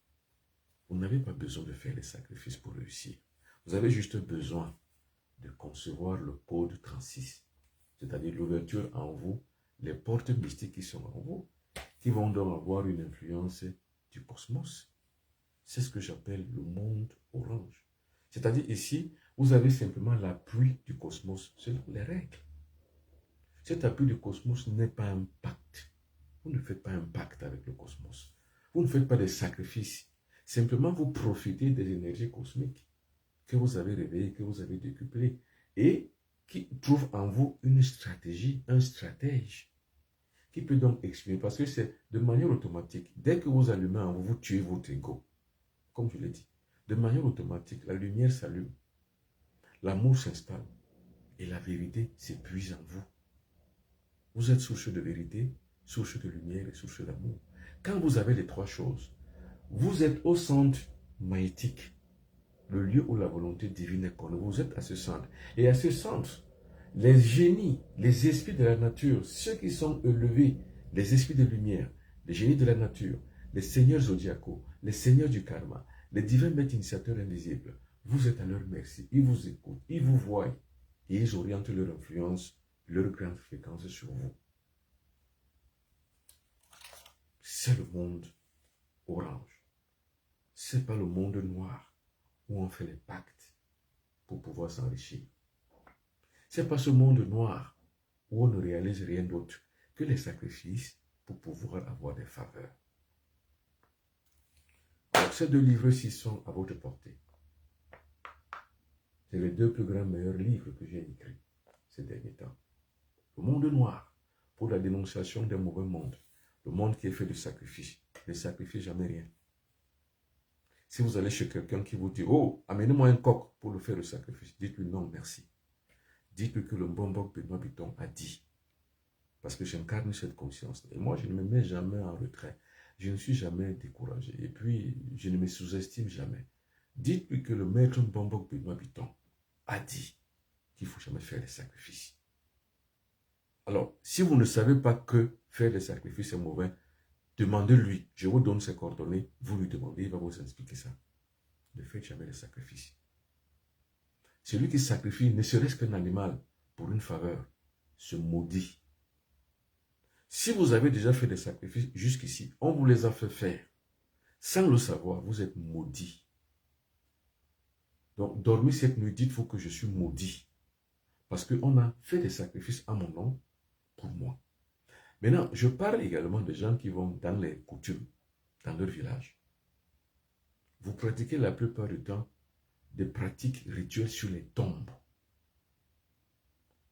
Speaker 1: Vous n'avez pas besoin de faire les sacrifices pour réussir. Vous avez juste besoin de concevoir le code 36, c'est-à-dire l'ouverture en vous, les portes mystiques qui sont en vous, qui vont donc avoir une influence du cosmos. C'est ce que j'appelle le monde orange. C'est-à-dire ici, vous avez simplement l'appui du cosmos selon les règles. Cet appui du cosmos n'est pas un pacte. Vous ne faites pas un pacte avec le cosmos. Vous ne faites pas des sacrifices. Simplement, vous profitez des énergies cosmiques que vous avez réveillées, que vous avez décuplées, et qui trouve en vous une stratégie, un stratège, qui peut donc exprimer, parce que c'est de manière automatique. Dès que vous allumez en vous, vous tuez votre ego. Comme je l'ai dit, de manière automatique, la lumière s'allume, l'amour s'installe, et la vérité s'épuise en vous. Vous êtes source de vérité, source de lumière et source d'amour. Quand vous avez les trois choses, vous êtes au centre magnétique, le lieu où la volonté divine est connue. Vous êtes à ce centre. Et à ce centre, les génies, les esprits de la nature, ceux qui sont élevés, les esprits de lumière, les génies de la nature, les seigneurs zodiacaux, les seigneurs du karma, les divins maîtres initiateurs invisibles, vous êtes à leur merci. Ils vous écoutent, ils vous voient et ils orientent leur influence, leur grande fréquence sur vous. C'est le monde orange. C'est pas le monde noir où on fait les pactes pour pouvoir s'enrichir. C'est pas ce monde noir où on ne réalise rien d'autre que les sacrifices pour pouvoir avoir des faveurs. Alors, ces deux livres-ci sont à votre portée. C'est les deux plus grands meilleurs livres que j'ai écrits ces derniers temps. Le monde noir, pour la dénonciation d'un mauvais monde. Le monde qui est fait de sacrifices. Ne sacrifiez jamais rien. Si vous allez chez quelqu'un qui vous dit, oh, amenez-moi un coq pour le faire le sacrifice, dites-lui non, merci. Dites-lui que le Mbok Benoît Bitton a dit. Parce que j'incarne cette conscience. Et moi, je ne me mets jamais en retrait. Je ne suis jamais découragé. Et puis, je ne me sous-estime jamais. Dites-lui que le maître Mbok Benoît Bitton a dit qu'il ne faut jamais faire des sacrifices. Alors, si vous ne savez pas que faire des sacrifices est mauvais, demandez-lui. Je vous donne ses coordonnées. Vous lui demandez, il va vous expliquer ça. Ne faites jamais des sacrifices. Celui qui sacrifie, ne serait-ce qu'un animal, pour une faveur, se maudit. Si vous avez déjà fait des sacrifices jusqu'ici, on vous les a fait faire. Sans le savoir, vous êtes maudit. Donc, dormez cette nuit, dites-vous que je suis maudit. Parce qu'on a fait des sacrifices à mon nom, pour moi. Maintenant, je parle également de gens qui vont dans les coutumes, dans leur village. Vous pratiquez la plupart du temps des pratiques rituelles sur les tombes.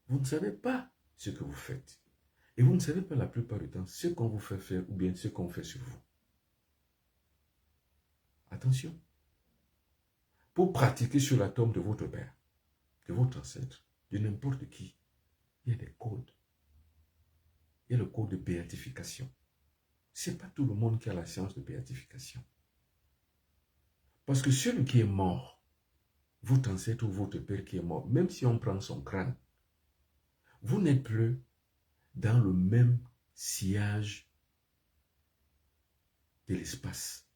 Speaker 1: Vous ne savez pas ce que vous faites. Et vous ne savez pas la plupart du temps ce qu'on vous fait faire ou bien ce qu'on fait sur vous. Attention. Pour pratiquer sur la tombe de votre père, de votre ancêtre, de n'importe qui, il y a des codes. Il y a le code de béatification. Ce n'est pas tout le monde qui a la science de béatification. Parce que celui qui est mort, votre ancêtre ou votre père qui est mort, même si on prend son crâne, vous n'êtes plus dans le même sillage de l'espace.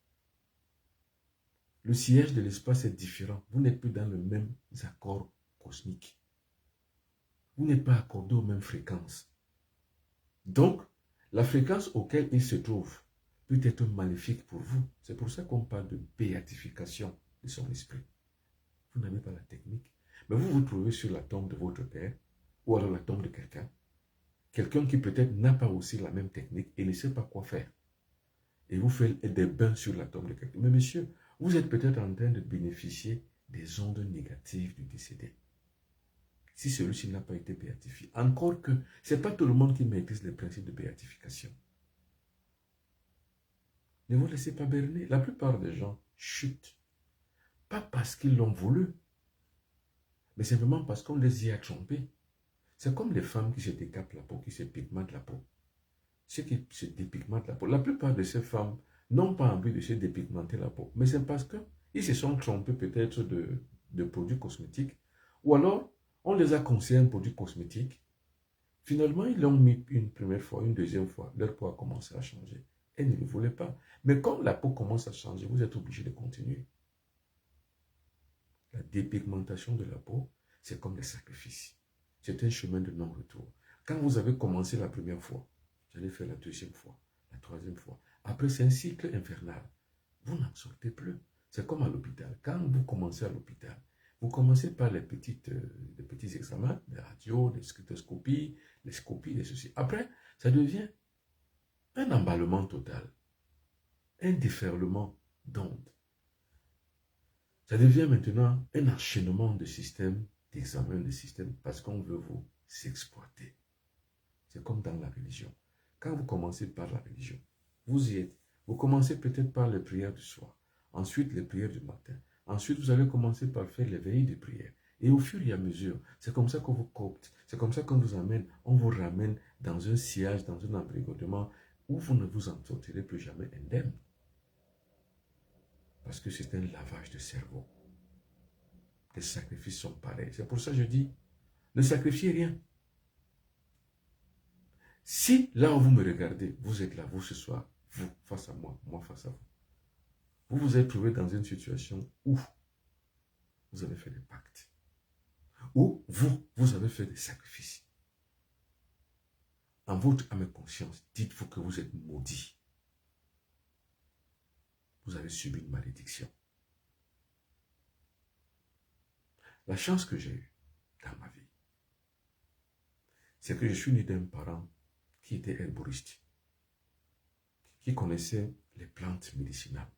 Speaker 1: Le sillage de l'espace est différent. Vous n'êtes plus dans le même accord cosmique. Vous n'êtes pas accordé aux mêmes fréquences. Donc, la fréquence auquel il se trouve peut être maléfique pour vous. C'est pour ça qu'on parle de béatification de son esprit. Vous n'avez pas la technique. Mais vous vous trouvez sur la tombe de votre père ou alors la tombe de quelqu'un. Quelqu'un qui peut-être n'a pas aussi la même technique et ne sait pas quoi faire. Et vous faites des bains sur la tombe de quelqu'un. Mais monsieur, vous êtes peut-être en train de bénéficier des ondes négatives du décédé. Si celui-ci n'a pas été béatifié. Encore que, ce n'est pas tout le monde qui maîtrise les principes de béatification. Ne vous laissez pas berner. La plupart des gens chutent. Pas parce qu'ils l'ont voulu, mais simplement parce qu'on les y a trompés. C'est comme les femmes qui se décapent la peau, qui se pigmentent la peau. Ceux qui se dépigmentent la peau. La plupart de ces femmes n'ont pas envie de se dépigmenter la peau. Mais c'est parce qu'ils se sont trompés peut-être de produits cosmétiques. Ou alors, on les a conseillé un produit cosmétique. Finalement, ils l'ont mis une première fois, une deuxième fois. Leur peau a commencé à changer. Elles ne le voulaient pas. Mais comme la peau commence à changer, vous êtes obligé de continuer. La dépigmentation de la peau, c'est comme des sacrifices. C'est un chemin de non-retour. Quand vous avez commencé la première fois, vous allez faire la deuxième fois, la troisième fois. Après, c'est un cycle infernal. Vous n'en sortez plus. C'est comme à l'hôpital. Quand vous commencez à l'hôpital, vous commencez par les petits examens, les radios, les stéthoscopies, les scopies, les ceci. Après, ça devient un emballement total, un déferlement d'ondes. Ça devient maintenant un enchaînement de systèmes, d'examens, de systèmes, parce qu'on veut vous exploiter. C'est comme dans la religion. Quand vous commencez par la religion, vous y êtes. Vous commencez peut-être par les prières du soir, ensuite les prières du matin. Ensuite, vous allez commencer par faire les veillées de prière. Et au fur et à mesure, c'est comme ça qu'on vous copte. C'est comme ça qu'on vous amène, on vous ramène dans un sillage, dans un embrigadement où vous ne vous en sortirez plus jamais indemne. Parce que c'est un lavage de cerveau. Les sacrifices sont pareils. C'est pour ça que je dis, ne sacrifiez rien. Si là où vous me regardez, vous êtes là, vous ce soir, vous face à moi face à vous, vous vous êtes trouvé dans une situation où vous avez fait des pactes, où vous avez fait des sacrifices. En votre âme et conscience, dites-vous que vous êtes maudit. Vous avez subi une malédiction. La chance que j'ai eue dans ma vie, c'est que je suis né d'un parent qui était herboriste, qui connaissait les plantes médicinales.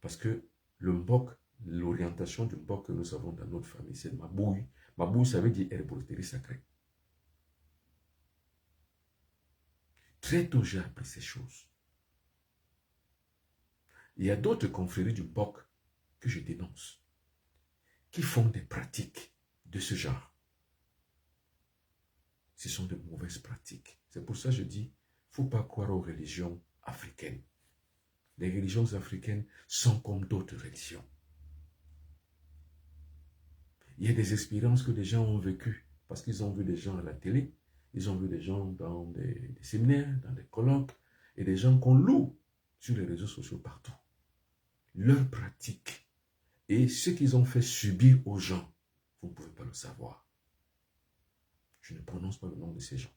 Speaker 1: Parce que le mbok, l'orientation du mbok que nous avons dans notre famille, c'est mabouille. Mabouille, ça veut dire herboristerie sacrée. Très tôt, j'ai appris ces choses. Il y a d'autres confréries du mbok que je dénonce, qui font des pratiques de ce genre. Ce sont de mauvaises pratiques. C'est pour ça que je dis, il ne faut pas croire aux religions africaines. Les religions africaines sont comme d'autres religions. Il y a des expériences que des gens ont vécues parce qu'ils ont vu des gens à la télé, ils ont vu des gens dans des séminaires, dans des colloques, et des gens qu'on loue sur les réseaux sociaux partout. Leurs pratiques et ce qu'ils ont fait subir aux gens, vous ne pouvez pas le savoir. Je ne prononce pas le nom de ces gens.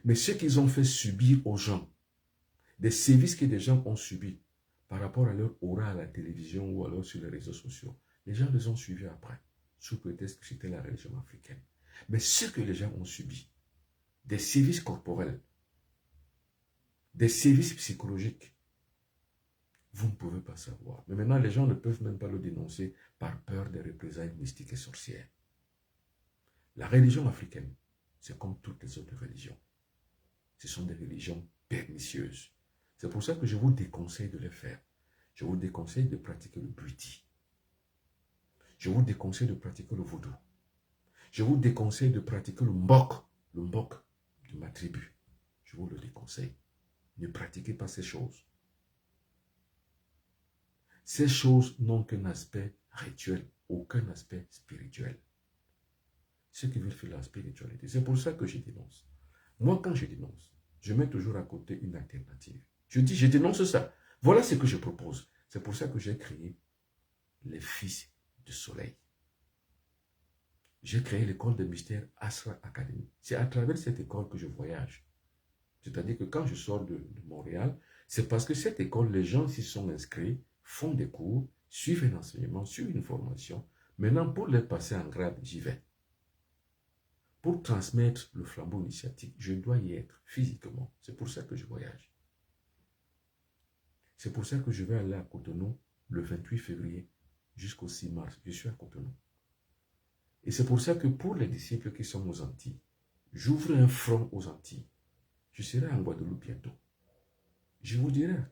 Speaker 1: Mais ce qu'ils ont fait subir aux gens, des sévices que des gens ont subis par rapport à leur aura à la télévision ou alors sur les réseaux sociaux, les gens les ont suivis après, sous prétexte que c'était la religion africaine. Mais ce que les gens ont subi, des sévices corporels, des sévices psychologiques, vous ne pouvez pas savoir. Mais maintenant, les gens ne peuvent même pas le dénoncer par peur des représailles mystiques et sorcières. La religion africaine, c'est comme toutes les autres religions. Ce sont des religions pernicieuses. C'est pour ça que je vous déconseille de les faire. Je vous déconseille de pratiquer le buiti. Je vous déconseille de pratiquer le vaudou. Je vous déconseille de pratiquer le mbok de ma tribu. Je vous le déconseille. Ne pratiquez pas ces choses. Ces choses n'ont qu'un aspect rituel, aucun aspect spirituel. Ceux qui veulent faire la spiritualité, c'est pour ça que je dénonce. Moi, quand je dénonce, je mets toujours à côté une alternative. Je dis, je dénonce ça. Voilà ce que je propose. C'est pour ça que j'ai créé les Fils du Soleil. J'ai créé l'école de mystère Asra Academy. C'est à travers cette école que je voyage. C'est-à-dire que quand je sors de Montréal, c'est parce que cette école, les gens s'y sont inscrits, font des cours, suivent un enseignement, suivent une formation. Maintenant, pour les passer en grade, j'y vais. Pour transmettre le flambeau initiatique, je dois y être physiquement. C'est pour ça que je voyage. C'est pour ça que je vais aller à Cotonou le 28 février jusqu'au 6 mars. Je suis à Cotonou. Et c'est pour ça que pour les disciples qui sont aux Antilles, j'ouvre un front aux Antilles. Je serai en Guadeloupe bientôt. Je vous dirai à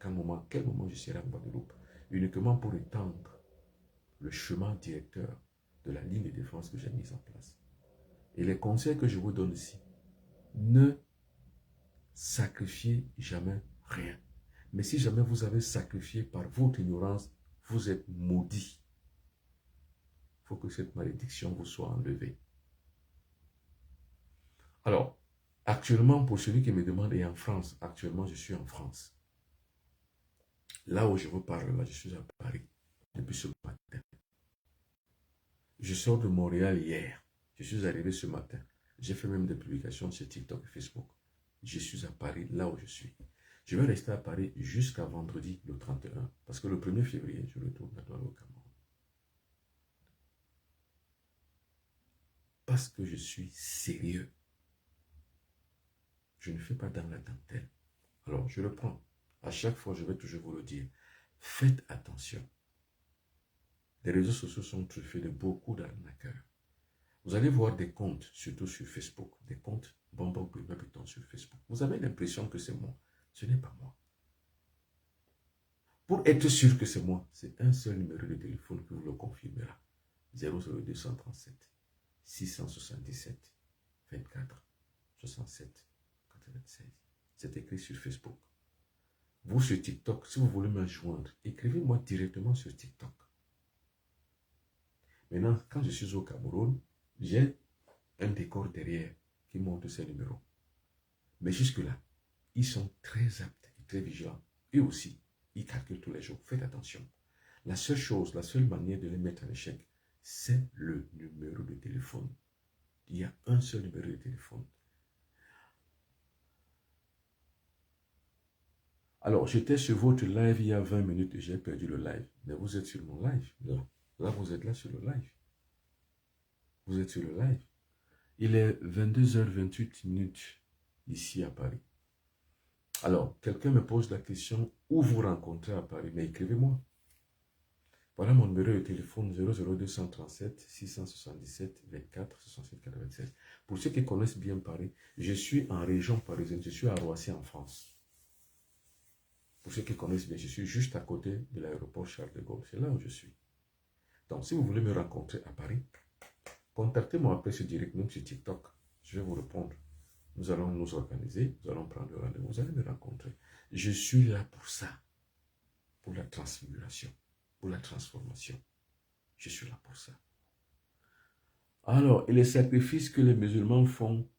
Speaker 1: quel moment je serai en Guadeloupe, uniquement pour étendre le chemin directeur de la ligne de défense que j'ai mise en place. Et les conseils que je vous donne ici, ne sacrifiez jamais rien. Mais si jamais vous avez sacrifié par votre ignorance, vous êtes maudit. Il faut que cette malédiction vous soit enlevée. Alors, actuellement, pour celui qui me demande, et en France, actuellement je suis en France. Là où je vous parle, là, je suis à Paris depuis ce matin. Je sors de Montréal hier. Je suis arrivé ce matin. J'ai fait même des publications sur TikTok et Facebook. Je suis à Paris, là où je suis. Je vais rester à Paris jusqu'à vendredi, le 31. Parce que le 1er février, je retourne à Douala au Cameroun. Parce que je suis sérieux. Je ne fais pas dans la dentelle. Alors, je le prends. À chaque fois, je vais toujours vous le dire. Faites attention. Les réseaux sociaux sont truffés de beaucoup d'arnaqueurs. Vous allez voir des comptes, surtout sur Facebook, des comptes Bonbon Piton sur Facebook. Vous avez l'impression que c'est moi. Ce n'est pas moi. Pour être sûr que c'est moi, c'est un seul numéro de téléphone qui vous le confirmera. 00237 677 24 67 96. C'est écrit sur Facebook. Vous sur TikTok, si vous voulez me joindre, écrivez-moi directement sur TikTok. Maintenant, quand je suis au Cameroun, j'ai un décor derrière qui montre ces numéros. Mais jusque-là, ils sont très aptes et très vigilants. Eux aussi, ils calculent tous les jours. Faites attention. La seule chose, la seule manière de les mettre en échec, c'est le numéro de téléphone. Il y a un seul numéro de téléphone. Alors, j'étais sur votre live il y a 20 minutes et j'ai perdu le live. Mais vous êtes sur mon live. Là, vous êtes là sur le live. Vous êtes sur le live. Il est 22h28 ici à Paris. Alors, quelqu'un me pose la question, où vous rencontrez à Paris? Mais écrivez-moi. Voilà mon numéro de téléphone 00237 677 24 67 96. Pour ceux qui connaissent bien Paris, je suis en région parisienne, je suis à Roissy en France. Pour ceux qui connaissent bien, je suis juste à côté de l'aéroport Charles de Gaulle. C'est là où je suis. Donc, si vous voulez me rencontrer à Paris, Contactez-moi après ce direct, même sur TikTok. Je vais vous répondre. Nous allons nous organiser, nous allons prendre le rendez-vous, vous allez me rencontrer. Je suis là pour ça, pour la transfiguration, pour la transformation. Je suis là pour ça. Alors, et les sacrifices que les musulmans font,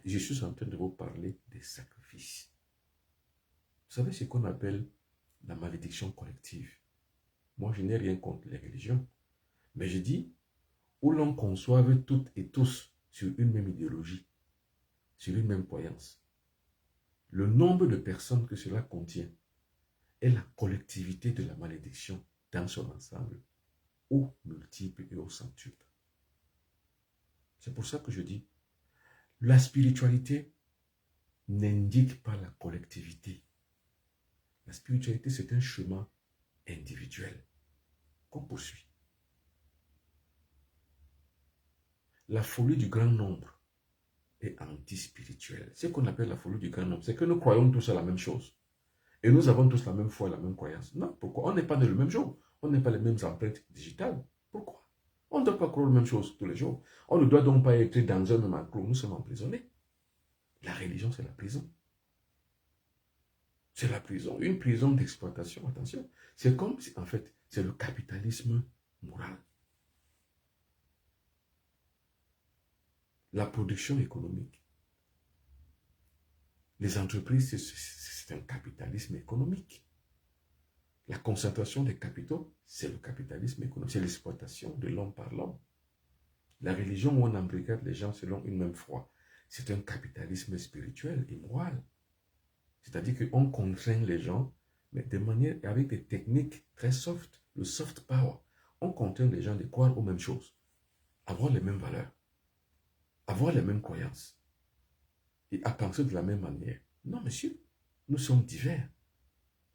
Speaker 1: je suis en train de vous parler des sacrifices. Vous savez ce qu'on appelle la malédiction collective. Moi, je n'ai rien contre les religions. Mais je dis, où l'on conçoive toutes et tous sur une même idéologie, sur une même croyance. Le nombre de personnes que cela contient est la collectivité de la malédiction dans son ensemble, au multiple et au centuple. C'est pour ça que je dis, la spiritualité n'indique pas la collectivité. La spiritualité, c'est un chemin individuel qu'on poursuit. La folie du grand nombre est anti-spirituelle. Ce qu'on appelle la folie du grand nombre, c'est que nous croyons tous à la même chose. Et nous avons tous la même foi, la même croyance. Non, pourquoi? On n'est pas né le même jour. On n'est pas les mêmes empreintes digitales. Pourquoi? On ne doit pas croire la même chose tous les jours. On ne doit donc pas être dans un même enclos. Nous sommes emprisonnés. La religion, c'est la prison. C'est la prison. Une prison d'exploitation, attention. C'est comme si, en fait, c'est le capitalisme moral. La production économique. Les entreprises, c'est un capitalisme économique. La concentration des capitaux, c'est le capitalisme économique. C'est l'exploitation de l'homme par l'homme. La religion où on embrigade les gens selon une même foi, c'est un capitalisme spirituel et moral. C'est-à-dire qu'on contraint les gens, mais de manière, avec des techniques très soft, le soft power. On contraint les gens de croire aux mêmes choses, avoir les mêmes valeurs, avoir les mêmes croyances et à penser de la même manière. Non, monsieur, nous sommes divers.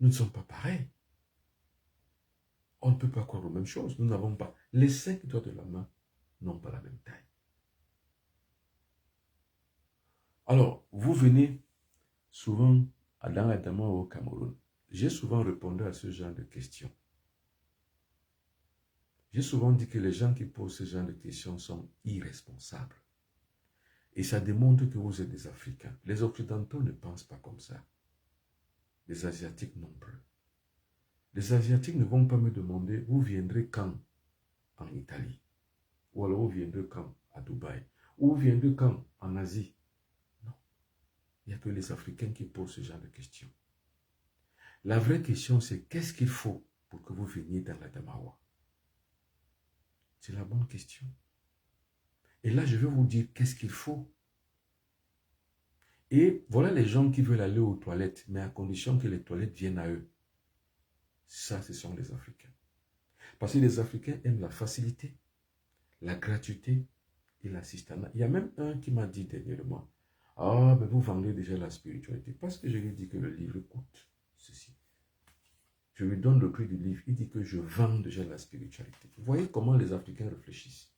Speaker 1: Nous ne sommes pas pareils. On ne peut pas croire aux mêmes choses. Nous n'avons pas. Les 5 doigts de la main n'ont pas la même taille. Alors, vous venez souvent dans la Dama au Cameroun. J'ai souvent répondu à ce genre de questions. J'ai souvent dit que les gens qui posent ce genre de questions sont irresponsables. Et ça démontre que vous êtes des Africains. Les Occidentaux ne pensent pas comme ça. Les Asiatiques non plus. Les Asiatiques ne vont pas me demander, vous viendrez quand en Italie? Ou alors vous viendrez quand à Dubaï? Ou vous viendrez quand en Asie? Non. Il n'y a que les Africains qui posent ce genre de questions. La vraie question, c'est qu'est-ce qu'il faut pour que vous veniez dans la Damawa? C'est la bonne question. Et là, je vais vous dire qu'est-ce qu'il faut. Et voilà les gens qui veulent aller aux toilettes, mais à condition que les toilettes viennent à eux. Ça, ce sont les Africains. Parce que les Africains aiment la facilité, la gratuité et l'assistanat. Il y a même un qui m'a dit dernièrement, ah, mais vous vendez déjà la spiritualité. Parce que je lui ai dit que le livre coûte ceci. Je lui donne le prix du livre. Il dit que je vends déjà la spiritualité. Vous voyez comment les Africains réfléchissent.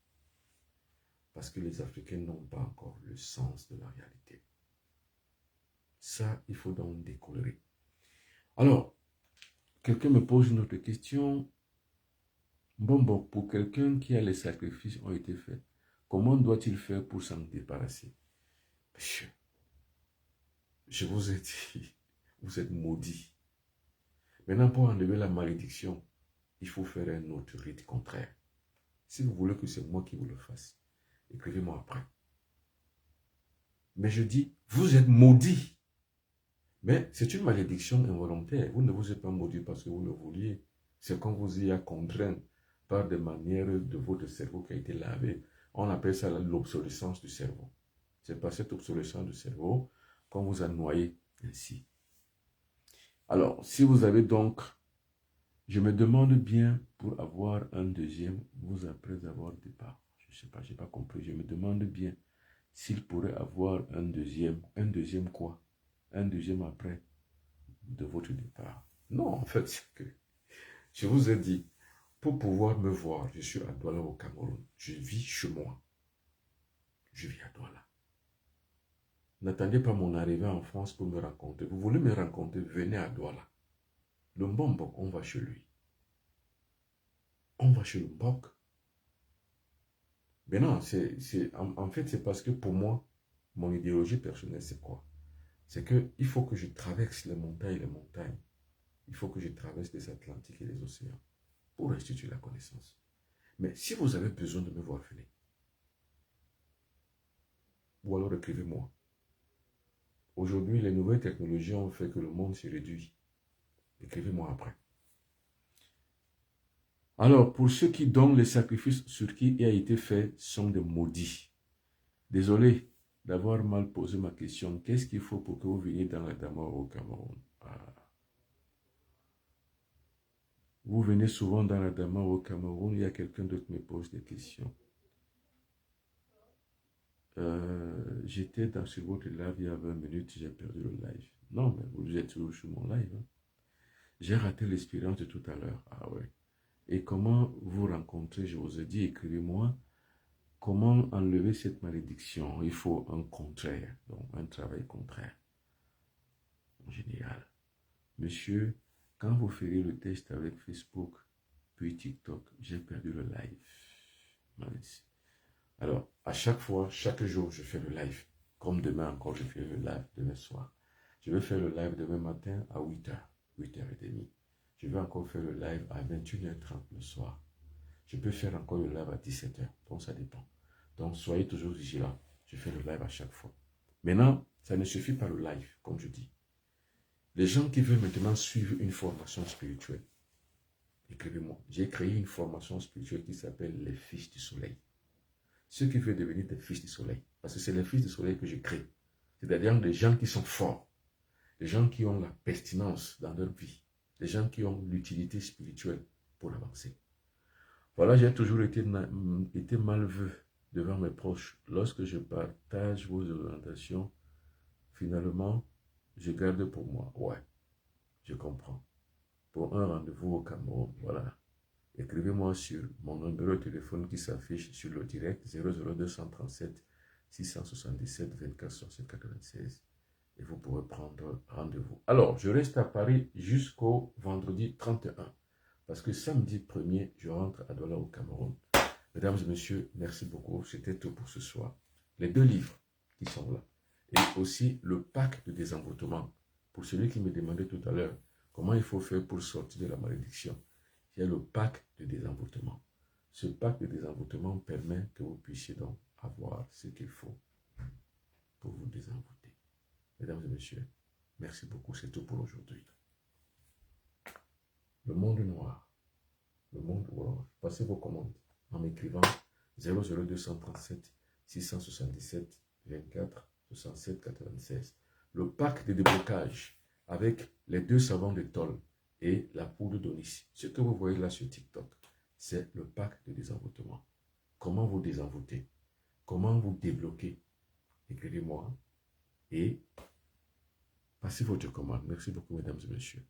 Speaker 1: Parce que les Africains n'ont pas encore le sens de la réalité. Ça, il faut donc découvrir. Alors, quelqu'un me pose une autre question. Bon, pour quelqu'un qui a les sacrifices ont été faits, comment doit-il faire pour s'en débarrasser? Monsieur, je vous ai dit, vous êtes maudits. Maintenant, pour enlever la malédiction, il faut faire un autre rite contraire. Si vous voulez que c'est moi qui vous le fasse, écrivez-moi après. Mais je dis, vous êtes maudits. Mais c'est une malédiction involontaire. Vous ne vous êtes pas maudit parce que vous le vouliez. C'est quand vous y a contraint par des manières de votre cerveau qui a été lavé. On appelle ça l'obsolescence du cerveau. C'est pas cette obsolescence du cerveau qu'on vous a noyé ainsi. Alors, si vous avez donc, je me demande bien pour avoir un deuxième, vous après avoir départ. Je ne sais pas, je n'ai pas compris. Je me demande bien s'il pourrait avoir un deuxième quoi? Un deuxième après de votre départ. Non, en fait, c'est que je vous ai dit, pour pouvoir me voir, je suis à Douala au Cameroun. Je vis chez moi. Je vis à Douala. N'attendez pas mon arrivée en France pour me rencontrer. Vous voulez me rencontrer, venez à Douala. Le Mbok, on va chez lui. On va chez le Mbok. Mais non, en fait, c'est parce que pour moi, mon idéologie personnelle, c'est quoi? C'est qu'il faut que je traverse les montagnes et les montagnes. Il faut que je traverse les Atlantiques et les océans pour restituer la connaissance. Mais si vous avez besoin de me voir venir, ou alors écrivez-moi. Aujourd'hui, les nouvelles technologies ont fait que le monde se réduit. Écrivez-moi après. Alors, pour ceux qui donnent les sacrifices sur qui il a été fait sont des maudits. Désolé d'avoir mal posé ma question. Qu'est-ce qu'il faut pour que vous veniez dans la Dama au Cameroun? Ah. Vous venez souvent dans la Dama au Cameroun, il y a quelqu'un d'autre qui me pose des questions. J'étais sur votre live il y a 20 minutes, j'ai perdu le live. Non, mais vous êtes toujours sur mon live. Hein. J'ai raté l'expérience de tout à l'heure. Ah ouais. Et comment vous rencontrer? Je vous ai dit, écrivez-moi. Comment enlever cette malédiction? Il faut un contraire, donc un travail contraire. Génial. Monsieur, quand vous ferez le test avec Facebook, puis TikTok, j'ai perdu le live. Mince. Alors, à chaque fois, chaque jour, je fais le live. Comme demain encore, je fais le live demain soir. Je vais faire le live demain matin à 8h, 8h30. Je vais encore faire le live à 21h30 le soir. Je peux faire encore le live à 17h. Donc, ça dépend. Donc, soyez toujours vigilants. Je fais le live à chaque fois. Maintenant, ça ne suffit pas le live, comme je dis. Les gens qui veulent maintenant suivre une formation spirituelle, écrivez-moi. J'ai créé une formation spirituelle qui s'appelle les Fils du Soleil. Ceux qui veulent devenir des Fils du Soleil, parce que c'est les Fils du Soleil que je crée. C'est-à-dire des gens qui sont forts, des gens qui ont la pertinence dans leur vie, des gens qui ont l'utilité spirituelle pour avancer. Voilà, j'ai toujours été malvenu devant mes proches. Lorsque je partage vos orientations, finalement, je garde pour moi. Ouais, je comprends. Pour un rendez-vous au Cameroun, voilà. Écrivez-moi sur mon numéro de téléphone qui s'affiche sur le direct 00237 677 24 67 96 et vous pourrez prendre rendez-vous. Alors, je reste à Paris jusqu'au vendredi 31 parce que samedi 1er, je rentre à Douala au Cameroun. Mesdames et messieurs, merci beaucoup. C'était tout pour ce soir. Les 2 livres qui sont là et aussi le pack de désenvoûtement. Pour celui qui me demandait tout à l'heure comment il faut faire pour sortir de la malédiction. Il y a le pack de désenvoûtement. Ce pack de désenvoûtement permet que vous puissiez donc avoir ce qu'il faut pour vous désenvoûter. Mesdames et messieurs, merci beaucoup. C'est tout pour aujourd'hui. Le monde noir, le monde orange. Passez vos commandes en m'écrivant 00237 677 24 67 96. Le pack de déblocage avec les 2 savons de tôle et la poudre d'Onis. Ce que vous voyez là sur TikTok, c'est le pack de désenvoûtement. Comment vous désenvoûter? Comment vous débloquer? Écrivez-moi et passez votre commande. Merci beaucoup, mesdames et messieurs.